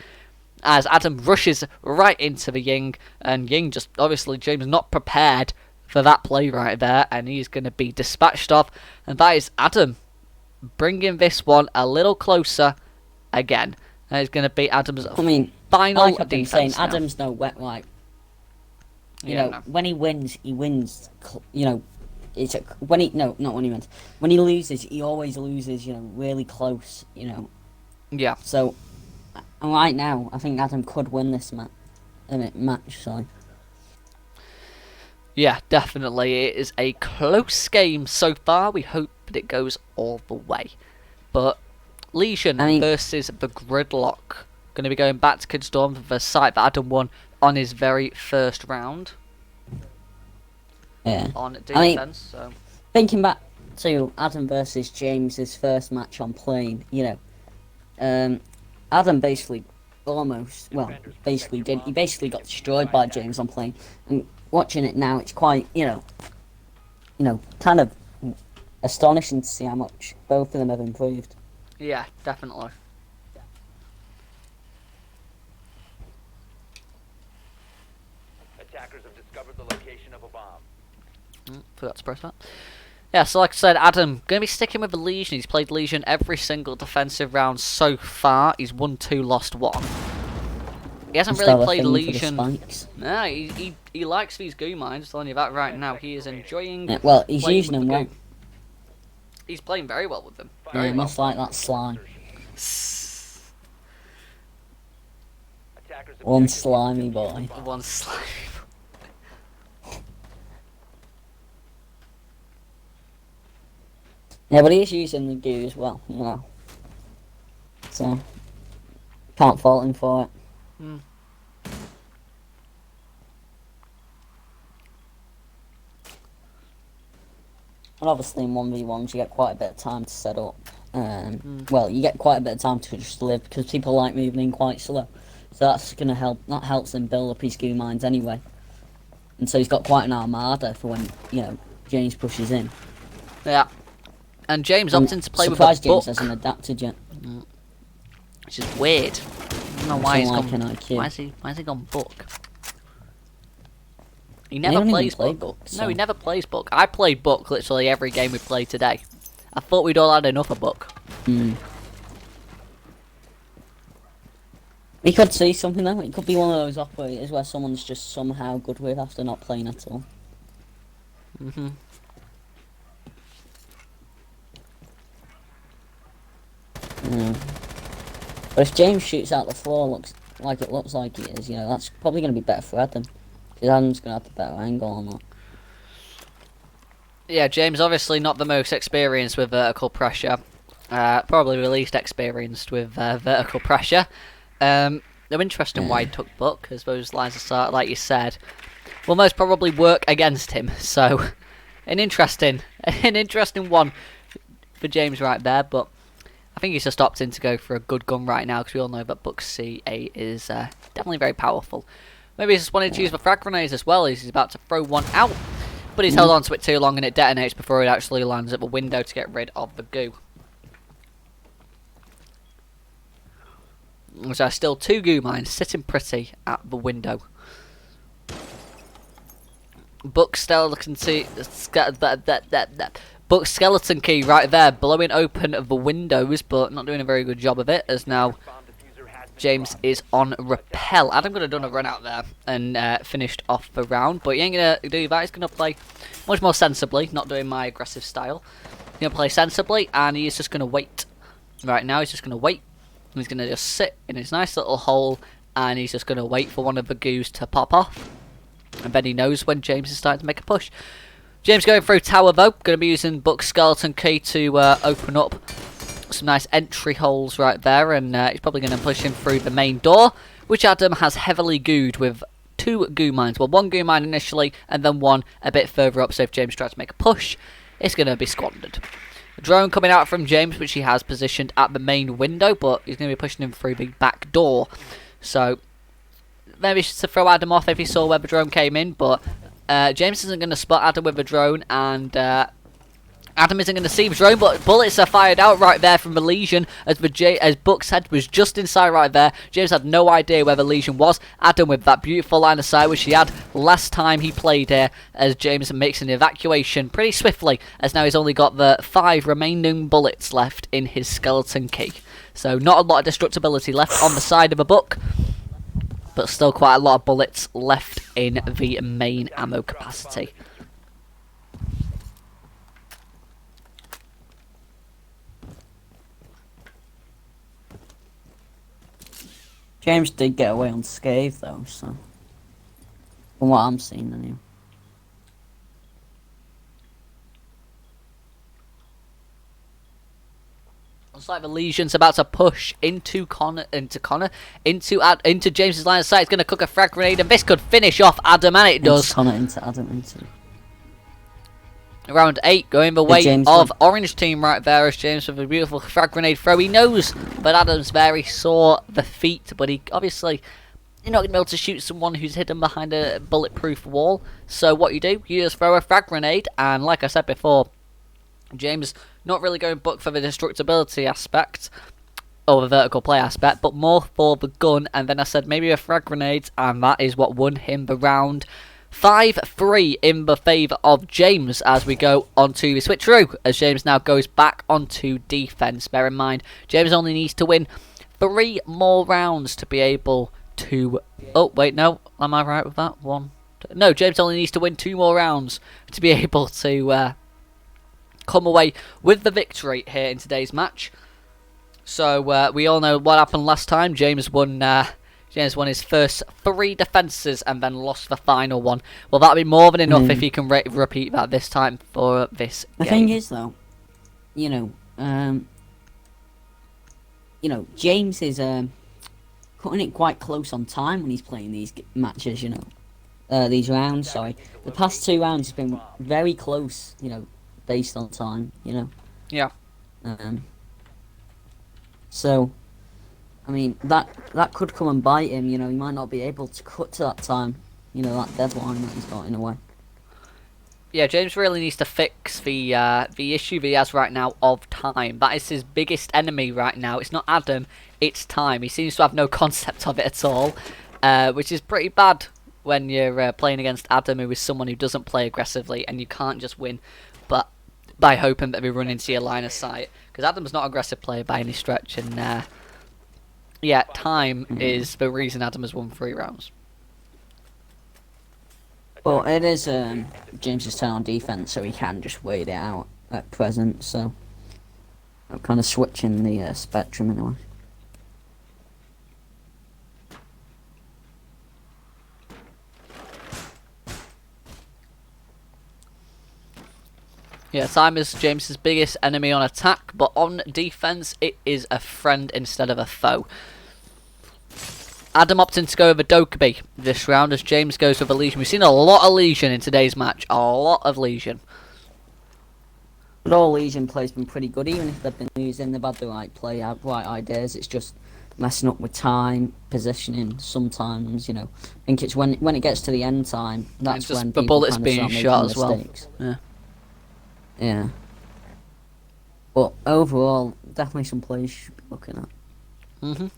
as Adam rushes right into the Ying, and Ying just, obviously James not prepared for that play right there, and he's going to be dispatched off, and that is Adam bringing this one a little closer again. And it's going to be Adam's final like I've been saying, defense now. Adam's no wet like. You Yeah, know, no. when he wins, you know, it's when he not when he wins. When he loses, he always loses. You know, really close. You know, Yeah. so right now, I think Adam could win this match. Sorry. Yeah, definitely. It is a close game so far. We hope that it goes all the way. But Legion versus the Gridlock. Going to be going back to Kidstorm for the site that Adam won on his very first round. Yeah. On defense. So Thinking back to Adam versus James's first match on plane, you know, Adam basically he basically got destroyed by James on plane, and watching it now, it's quite, you know, kind of astonishing to see how much both of them have improved. yeah, definitely. Attackers have discovered the location of a bomb. Forgot to press that. Yeah, so like I said, Adam going to be sticking with the Legion. He's played Legion every single defensive round so far. He's won 2, lost 1. He hasn't really played Legion. No, he likes these goo mines. Telling you that right now. He is enjoying. Yeah, well, he's playing using with them the well. goo. He's playing very well with them. Yeah, Very well. must like that slime. Attackers One objective slimy boy. One slime. Yeah, but he's using the goo as well, you know. So, can't fault him for it. Hmm. And obviously in 1v1s you get quite a bit of time to set up. Well, you get quite a bit of time to just live, because people like moving in quite slow. So that's going to help, that helps him build up his goo mines anyway. And so he's got quite an armada for when, you know, James pushes in. Yeah. And James opting to play with a surprised book. James hasn't adapted yet. Which is weird. I don't know why he's Like gone. an IQ. Why has he gone book? He He never don't even plays play book. book, No, so- he never plays book. I played book literally every game we played today. I thought we'd all had enough of book. We could see something though. It could be one of those operators where someone's just somehow good with after not playing at all. Mhm. Yeah. But if James shoots out the floor, looks like he is, you know, that's probably going to be better for Adam. Because Adam's going to have the better angle on that. Yeah, James obviously not the most experienced with vertical pressure. Probably the least experienced with vertical pressure. No interesting why he took book, as those lines of start, like you said, will most probably work against him. So, an interesting one for James right there. But I think he's just opting to go for a good gun right now, because we all know that book C8 is definitely very powerful. Maybe he's just wanted to use the frag grenades as well. He's about to throw one out, but he's held on to it too long and it detonates before it actually lands at the window to get rid of the goo. So there's still 2 goo mines sitting pretty at the window. Book skeleton key, book skeleton key right there, blowing open the windows, but not doing a very good job of it. As now James is on repel. Adam could have done a run out there and finished off the round, but he ain't gonna do that. He's gonna play much more sensibly, not doing my aggressive style. He's gonna play sensibly, and he's just gonna wait. Right now, he's just gonna wait. He's going to just sit in his nice little hole, and he's just going to wait for one of the goos to pop off. And then he knows when James is starting to make a push. James going through tower though, going to be using Buck's skeleton key to open up some nice entry holes right there, and he's probably going to push him through the main door, which Adam has heavily gooed with 2 goo mines. Well, 1 goo mine initially, and then 1 a bit further up, so if James tries to make a push, it's going to be squandered. A drone coming out from James, which he has positioned at the main window, but he's going to be pushing him through the back door. So, maybe to throw Adam off if he saw where the drone came in, but James isn't going to spot Adam with the drone, and Adam isn't going to see the drone, but bullets are fired out right there from the Legion as Buck's head was just inside right there. James had no idea where the Legion was. Adam with that beautiful line of sight which he had last time he played here, as James makes an evacuation pretty swiftly, as now he's only got the 5 remaining bullets left in his skeleton key. So not a lot of destructibility left on the side of a Buck, but still quite a lot of bullets left in the main ammo capacity. James did get away unscathed though, so from what I'm seeing anyway. Looks like the Legion's about to push into James's line of sight. He's going to cook a frag grenade, and this could finish off Adam, and it does. Connor into Adam into. Round 8 going the way James of Orange Team right there, as James with a beautiful frag grenade throw. He knows, but Adam's there. He saw the feet, but he obviously, you're not going to be able to shoot someone who's hidden behind a bulletproof wall. So what you do, you just throw a frag grenade, and like I said before, James not really going Buck for the destructibility aspect, or the vertical play aspect, but more for the gun, and then I said maybe a frag grenade, and that is what won him the round. 5-3 in the favour of James as we go on to the switcheroo, as James now goes back onto defence. Bear in mind, James only needs to win 3 more rounds to be able to... Oh, wait, no. Am I right with that? 1... No, James only needs to win 2 more rounds to be able to come away with the victory here in today's match. So, we all know what happened last time. James won his first 3 defences and then lost the final one. Well, that'll be more than enough if he can repeat that this time for this game. The thing is, though, James is cutting it quite close on time when he's playing these matches. These rounds. Sorry, the past 2 rounds has been very close. Based on time. Yeah. So. I mean, that could come and bite him, he might not be able to cut to that time, that deadline that he's got in a way. Yeah, James really needs to fix the issue that he has right now of time. That is his biggest enemy right now. It's not Adam, it's time. He seems to have no concept of it at all, which is pretty bad when you're playing against Adam, who is someone who doesn't play aggressively, and you can't just win but by hoping that they run into your line of sight. Because Adam's not an aggressive player by any stretch, and... yeah, time is the reason Adam has won 3 rounds. Well, it is James's turn on defense, so he can just wait it out at present. So I'm kind of switching the spectrum in a way. Yeah, time is James's biggest enemy on attack, but on defense, it is a friend instead of a foe. Adam opting to go with a Dokkaebi this round as James goes with a Legion. We've seen a lot of Legion in today's match. A lot of Legion. But all Legion play's been pretty good, even if they've been losing. They've had the right play, right ideas. It's just messing up with time, positioning. Sometimes, I think it's when it gets to the end time. That's when the bullets being shot as well. Yeah. Yeah. But overall, definitely some plays you should be looking at.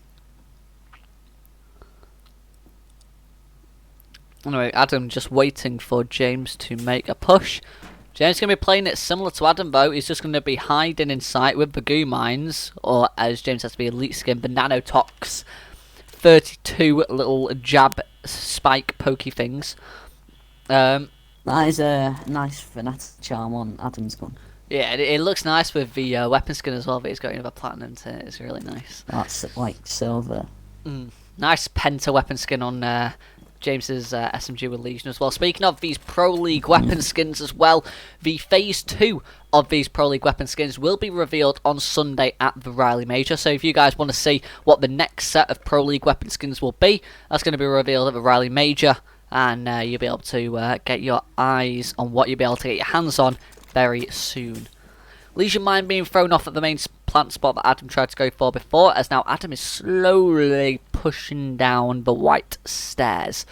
Anyway, Adam just waiting for James to make a push. James is going to be playing it similar to Adam, though. He's just going to be hiding in sight with the goo mines, or as James has to be elite skin, the nanotox. 32 little jab spike pokey things. That is a nice fanatic charm on Adam's gun. Yeah, it looks nice with the weapon skin as well, but he's got the platinum to it. It's really nice. That's like silver. Nice penta weapon skin on James's SMG with Legion as well. Speaking of these Pro League weapon skins as well, the Phase 2 of these Pro League weapon skins will be revealed on Sunday at the Riley Major. So if you guys want to see what the next set of Pro League weapon skins will be, that's going to be revealed at the Riley Major. And you'll be able to get your eyes on what you'll be able to get your hands on very soon. Legion Mine being thrown off at the main plant spot that Adam tried to go for before, as now Adam is slowly pushing down the white stairs.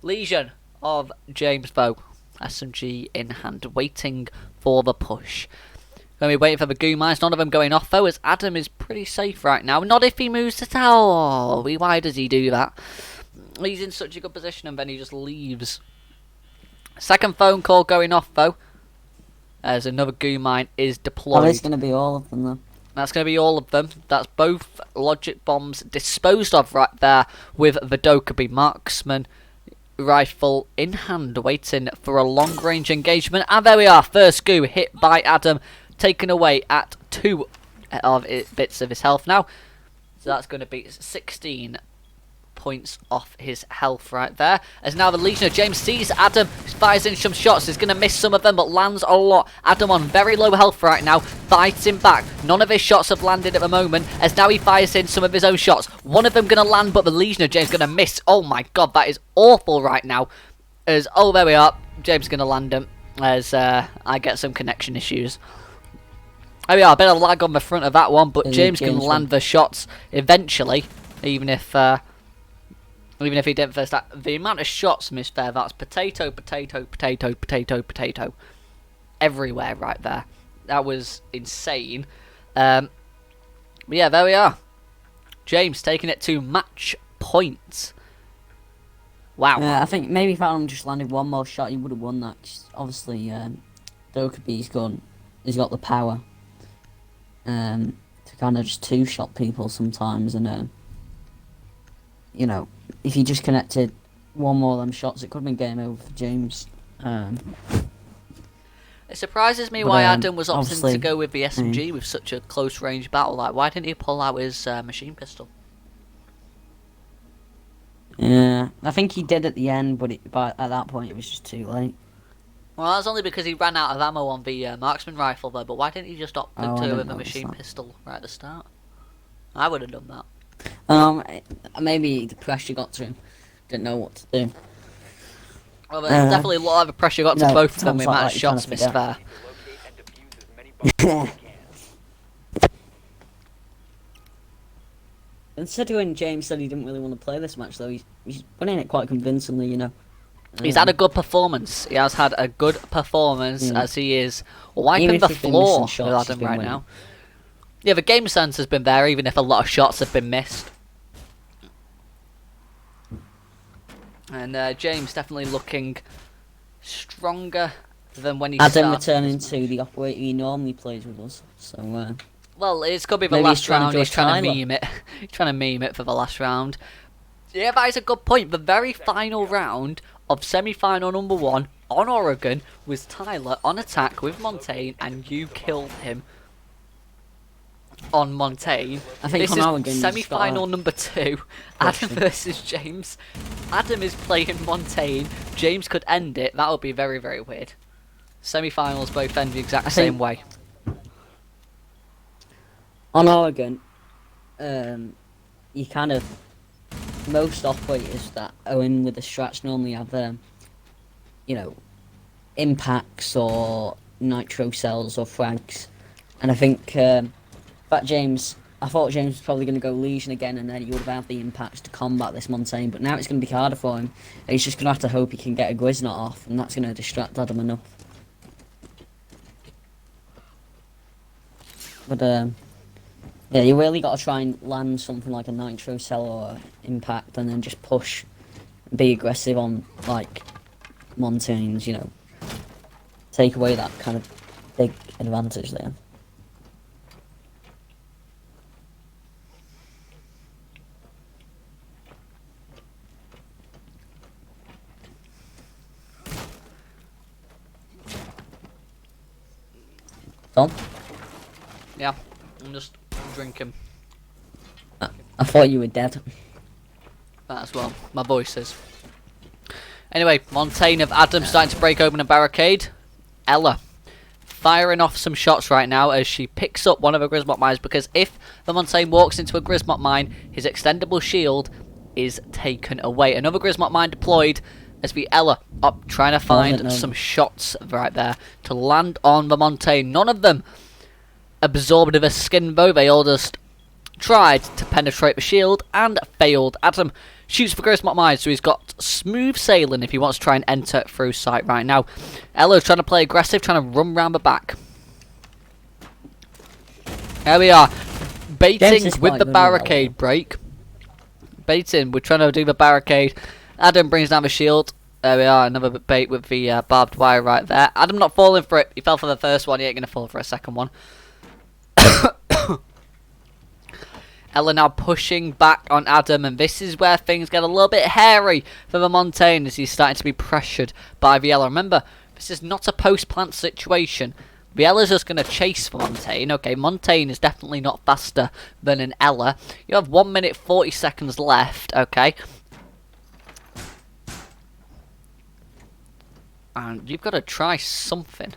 Legion of James though, SMG in hand, waiting for the push. Going to be waiting for the goo mines, none of them going off though, as Adam is pretty safe right now. Not if he moves the tower. Why does he do that? He's in such a good position and then he just leaves. Second phone call going off though, as another goo mine is deployed. Oh, it's going to be all of them though. That's going to be all of them. That's both logic bombs disposed of right there with the Dokubi marksman rifle in hand, waiting for a long range engagement. And there we are, first goo hit by Adam, taken away at 2 of bits of his health now. So that's going to be 16 points off his health right there. As now the Legion of James sees Adam, fires in some shots. He's going to miss some of them, but lands a lot. Adam on very low health right now, fights him back. None of his shots have landed at the moment, as now he fires in some of his own shots. One of them going to land, but the Legion of James going to miss. Oh my god, that is awful right now. As, oh, there we are. James going to land him, as I get some connection issues. There we are, a bit of lag on the front of that one, but James can land the shots eventually, even if he didn't first. The amount of shots missed there, that's potato, potato, potato, potato, potato. Everywhere right there. That was insane. But yeah, there we are. James taking it to match point. Wow. I think maybe if Adam just landed one more shot, he would have won that. Obviously, Dokubi's gun, he's got the power to kind of just two-shot people sometimes, and you know, if he just connected one more of them shots, it could have been game over for James. It surprises me why Adam was opting to go with the SMG with such a close range battle. Like, why didn't he pull out his machine pistol? Yeah, I think he did at the end, but at that point it was just too late. Well, that's only because he ran out of ammo on the marksman rifle though, but why didn't he just opt to go with the machine pistol right at the start? I would have done that. Maybe the pressure got to him. Didn't know what to do. Well, there's definitely a lot of pressure got to both of them. The amount of shots missed there. Considering James said he didn't really want to play this match, though, he's winning it quite convincingly, you know. He's had a good performance. He has had a good performance as he is wiping the floor with Adam right now. Yeah, the game sense has been there, even if a lot of shots have been missed. And James definitely looking stronger than when he started. Adam returning to the operator he normally plays with us. So, well, it could be the last round. He's trying to meme it. He's trying to meme it for the last round. Yeah, that is a good point. The very final round of semi-final number 1 on Oregon was Tyler on attack with Montaigne, and you killed him on Montaigne. I think this is semi-final number 2, Adam versus James. Adam is playing Montaigne. James could end it. That would be very, very weird. Semi-finals both end the exact same way. On Oregon, you kind of, most operators that are in with the strats normally have, you know, impacts or nitro cells or frags, and I think I thought James was probably going to go Legion again, and then he would have had the impacts to combat this Montaigne, but now it's going to be harder for him. He's just going to have to hope he can get a Griznot off, and that's going to distract Adam enough. But yeah, you really got to try and land something like a nitro cell or impact, and then just push and be aggressive on, like, Montaignes, you know. Take away that kind of big advantage there. Tom? Yeah, I'm just drinking. I thought you were dead. That as well. My voice is. Anyway, Montaigne of Adam starting to break open a barricade. Ella firing off some shots right now as she picks up one of her Grismot mines, because if the Montaigne walks into a Grismot mine, his extendable shield is taken away. Another Grismot mine deployed as the Ella up trying to find some shots right there to land on the Montaigne. None of them absorbed of a skin bow. They all just tried to penetrate the shield and failed. Adam shoots for Grismot mine, so he's got smooth sailing if he wants to try and enter through sight right now. Ella's trying to play aggressive, trying to run round the back. There we are, baiting with the barricade break. Baiting, we're trying to do the barricade. Adam brings down the shield. There we are, another bait with the barbed wire right there. Adam not falling for it. He fell for the first one, he ain't going to fall for a second one. Ella now pushing back on Adam, and this is where things get a little bit hairy for the Montaigne as he's starting to be pressured by the Ella. Remember, this is not a post-plant situation. The Ella's just going to chase for Montaigne. Okay, Montaigne is definitely not faster than an Ella. You have 1 minute 40 seconds left, okay? And you've got to try something.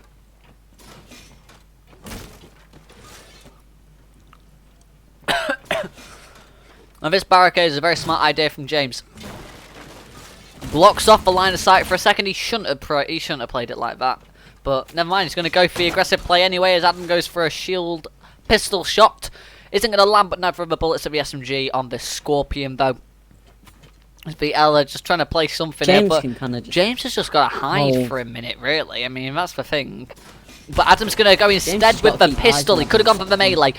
Now this barricade is a very smart idea from James. Blocks off the line of sight for a second. He shouldn't have played it like that. But never mind, he's going to go for the aggressive play anyway as Adam goes for a shield pistol shot. Isn't going to land, but neither of the bullets of the SMG on this Scorpion though. It's the Ella just trying to play something James here, can kind of James has just got to hide for a minute, really. I mean, that's the thing. But Adam's going to go instead with the pistol. He could have gone for the melee.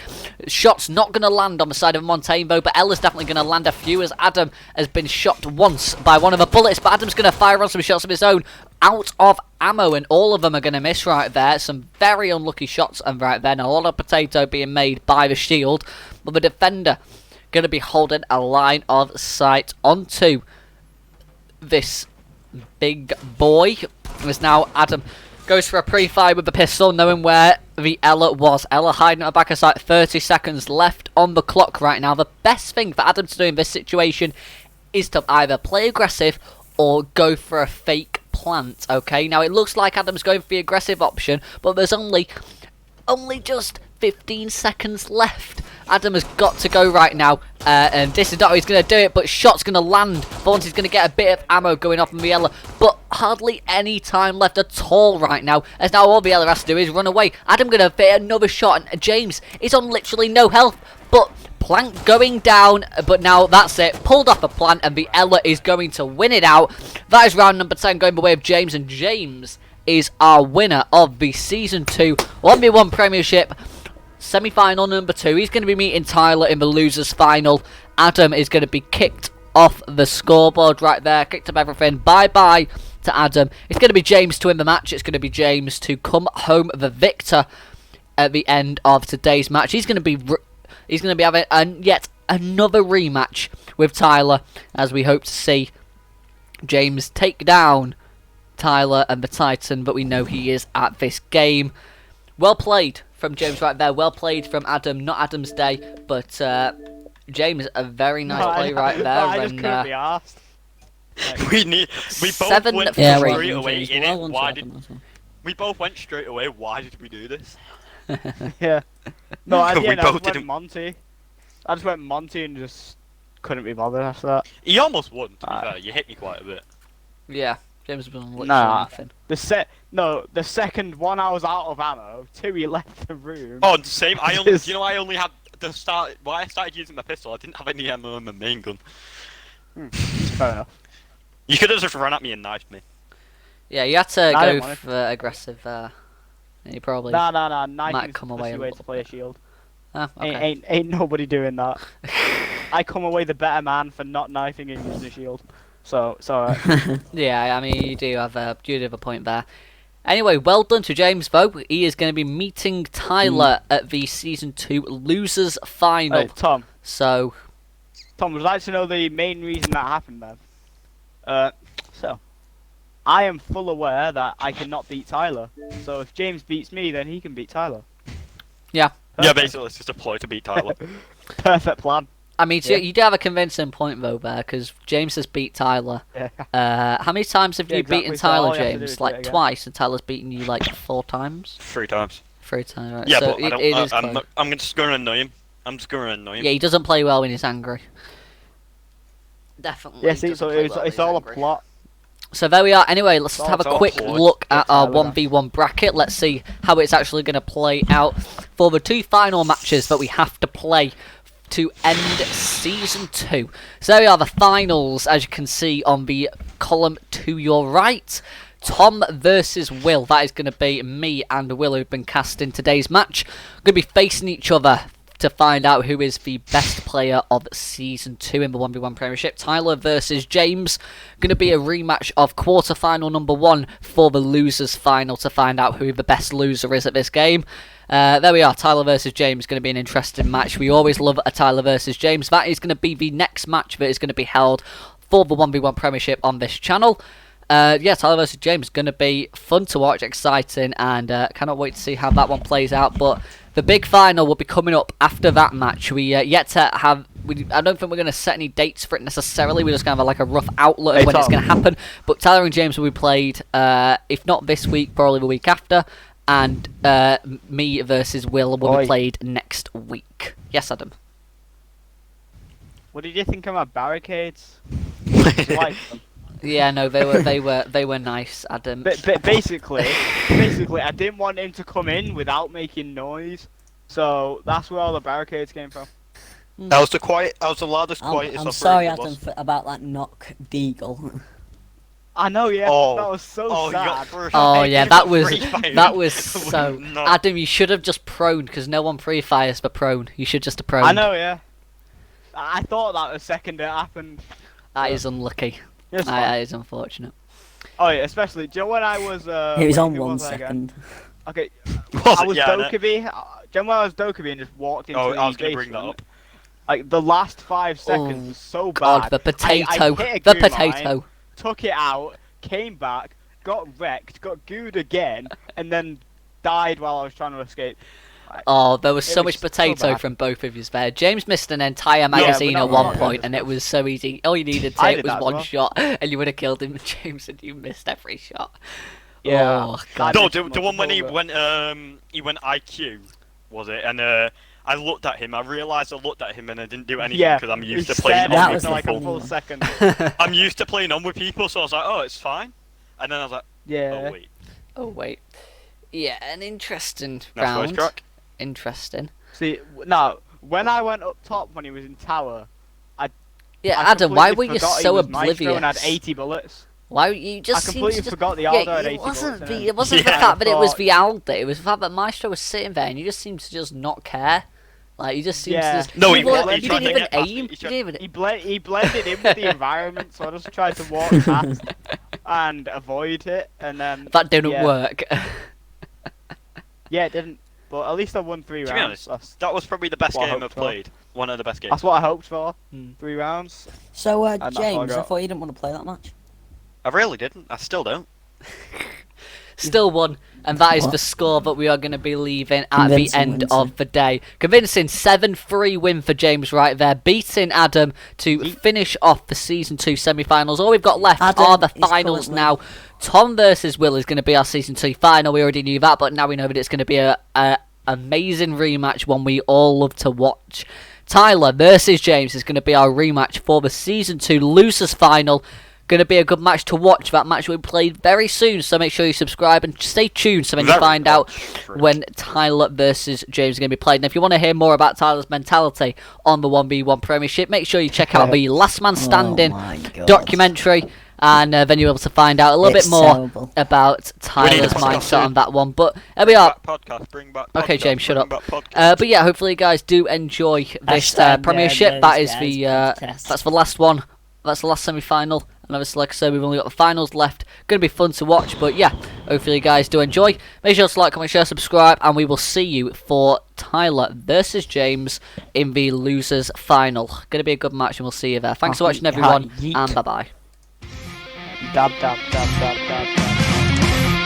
Shot's not going to land on the side of Montaigne, though, but Ella's definitely going to land a few as Adam has been shot once by one of the bullets. But Adam's going to fire on some shots of his own out of ammo, and all of them are going to miss right there. Some very unlucky shots and right there. And a lot of potato being made by the shield. But the defender going to be holding a line of sight onto this big boy. As now Adam goes for a pre-fire with the pistol, knowing where the Ella was. Ella hiding at the back of sight, 30 seconds left on the clock right now. The best thing for Adam to do in this situation is to either play aggressive or go for a fake plant, okay? Now, it looks like Adam's going for the aggressive option, but there's only just 15 seconds left. Adam has got to go right now, and this is not how he's going to do it, but shot's going to land. Once he's going to get a bit of ammo going off from the Ella, but hardly any time left at all right now, as now all the Ella has to do is run away. Adam going to fit another shot, and James is on literally no health, but plant going down, but now that's it. Pulled off a plant, and the Ella is going to win it out. That is round number 10 going the way of James, and James is our winner of the Season 2 1v1 Premiership semi-final number 2. He's going to be meeting Tyler in the losers final. Adam is going to be kicked off the scoreboard right there. Kicked up everything. Bye-bye to Adam. It's going to be James to win the match. It's going to be James to come home the victor at the end of today's match. He's going to be having yet another rematch with Tyler, as we hope to see James take down Tyler and the Titan, but we know he is at this game. Well played from James right there. Well played from Adam. Not Adam's day, but James, a very nice play right there. I just couldn't be arsed. We both went straight away in it. We both went straight away. Why did we do this? Yeah. No, at the We end, I both just went didn't- Monty. I just went Monty and just couldn't be bothered after that. He almost won, to be fair. You hit me quite a bit. Yeah, James was literally Nah. nothing. The second one I was out of ammo. Two, he left the room. Oh, and same. I only had the start. Why I started using my pistol, I didn't have any ammo in my main gun. Fair enough. You could have just run at me and knifed me. Yeah, you had to I don't go want for aggressive. You probably Nah. might Knifing's come the away pussy a way little to play a bit. shield. Oh, okay. Ain't nobody doing that. I come away the better man for not knifing and using a shield. So it's alright. Yeah, I mean, you do have a point there. Anyway, well done to James, though. He is going to be meeting Tyler at the Season 2 Losers Final. Hey, Tom, would you like to know the main reason that happened then? So, I am full aware that I cannot beat Tyler. So if James beats me, then he can beat Tyler. Yeah. Yeah, basically, it's just a ploy to beat Tyler. Perfect plan. I mean, Yeah. you do have a convincing point though there, because James has beat Tyler. Yeah. How many times have Yeah, you exactly, beaten so all Tyler, you have to do James? is do it Like again. twice, and Tyler's beaten you like 4 times. 3 times. 3 times, right? Yeah, so but I don't. it is I'm close. not, I'm just gonna annoy him. I'm just gonna annoy him. Yeah, he doesn't play well when he's angry. Definitely. Yeah, see, so it's all a plot. So there we are. Anyway, let's It's have a all quick plot. look at our Tyler, 1v1 bracket. Let's see how it's actually going to play out for the 2 final matches that we have to play to end Season 2. So there we are, the finals, as you can see on the column to your right. Tom versus Will. That is going to be me and Will who've been cast in today's match. Going to be facing each other to find out who is the best player of Season 2 in the 1v1 Premiership. Tyler versus James. Going to be a rematch of quarter-final number 1 for the losers final to find out who the best loser is at this game. There we are, Tyler versus James. Going to be an interesting match. We always love a Tyler versus James. That is going to be the next match that is going to be held for the 1v1 Premiership on this channel. Yeah, Tyler versus James is going to be fun to watch, exciting, and cannot wait to see how that one plays out. But the big final will be coming up after that match. We yet to have. I don't think we're going to set any dates for it necessarily. We're just going to have like a rough outlook of when it's going to happen. But Tyler and James will be played, if not this week, probably the week after. And me versus Will will be played next week. Yes, Adam. What did you think of my barricades? Like them. Yeah, no, they were nice, Adam. But basically, I didn't want him to come in without making noise, so that's where all the barricades came from. I was the loudest, quietest. I'm sorry, Adam, about that knock deagle. I know, yeah. Oh. That was so sad. Oh yeah, that was free-fired. so. No. Adam, you should have just proned because no one pre-fires for prone. You should just have proned. I know, yeah. I thought that the second it happened. That is unlucky. Yes, That is unfortunate. Oh yeah, especially. Do you know when I was? He was on who 1 was I again? second. Okay, Was I it? was Yeah, I know. Dokkaebi. Do you know when I was Dokkaebi and just walked into Oh, the I was gonna bring that basement? up. Like the last 5 seconds was so God, bad. the potato, I hit a the goo mine, potato. took it out, came back, got wrecked, got gooed again, and then died while I was trying to escape. Oh, there was so was much so potato bad. from both of you there. James missed an entire magazine but at not one right. point, and it was so easy. All you needed to I take did was that as one well. shot, and you would have killed him. James, and you missed every shot. Yeah. Oh, God. No, the one when he went IQ, was it? And I looked at him. I realised I looked at him and I didn't do anything Yeah, because I'm he used to stared playing That on at with was me for like a people. full second. I'm used to playing on with people, so I was like, oh, it's fine. And then I was like, Yeah. oh wait, Oh wait. Yeah, an interesting that's voice round. crack. Interesting. See, no, when I went up top when he was in tower, Yeah, I Adam, why were completely you forgot he so was Maestro and had oblivious? 80 bullets. Why you just I seemed completely to just... forgot the Aldo had yeah, 80 it wasn't bullets the in it. it wasn't the Yeah. fact that it was Thought- the Aldo. It was the fact that Maestro was sitting there and you just seemed to just not care. Like you just seemed Yeah. to just... No, you, he weren't- was- you he tried didn't to even get past aim. it. He You tried- didn't even... He blended in with the environment, so I just tried to walk past and avoid it, and then That didn't yeah. work. Yeah, it didn't. But at least I won 3 To be rounds. honest, that was probably the best what I game hoped I've for. played. One of the best games. That's what I hoped for. Hmm. 3 rounds. So, And that's all I James, I got. thought you didn't want to play that much. I really didn't. I still don't. Still won, and that is What? the score that we are going to be leaving at the Convincing end win, of the day. Convincing 7-3 win for James right there, beating Adam to finish off the Season 2 semi-finals. All we've got left Adam are the is finals currently- now. Tom versus Will is going to be our Season 2 final. We already knew that, but now we know that it's going to be a amazing rematch, one we all love to watch. Tyler versus James is going to be our rematch for the Season 2 losers final. Going to be a good match to watch. That match will be played very soon, so make sure you subscribe and stay tuned so when you Very find out much. when Tyler versus James is going to be played. And if you want to hear more about Tyler's mentality on the 1v1 Premiership, make sure you check out the Last Man Standing Oh my God. documentary, and then you'll be able to find out a little It's bit more terrible. about Tyler's podcast mindset soon. on that one. But there we are. Podcast, bring back Okay, podcast, James, shut bring up. back podcast. But yeah, hopefully you guys do enjoy this Hashtag, Premiership. those That is guys the podcast. that's the last one. That's the last semi-final. And obviously, like I said, we've only got the finals left. Going to be fun to watch. But yeah, hopefully you guys do enjoy. Make sure to like, comment, share, subscribe. And we will see you for Tyler versus James in the losers final. Going to be a good match and we'll see you there. Thanks for watching, everyone. Yeet. And bye-bye. Dab, dab, dab, dab, dab, dab.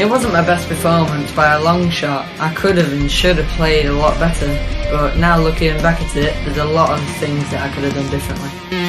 It wasn't my best performance by a long shot. I could have and should have played a lot better, but now looking back at it, there's a lot of things that I could have done differently.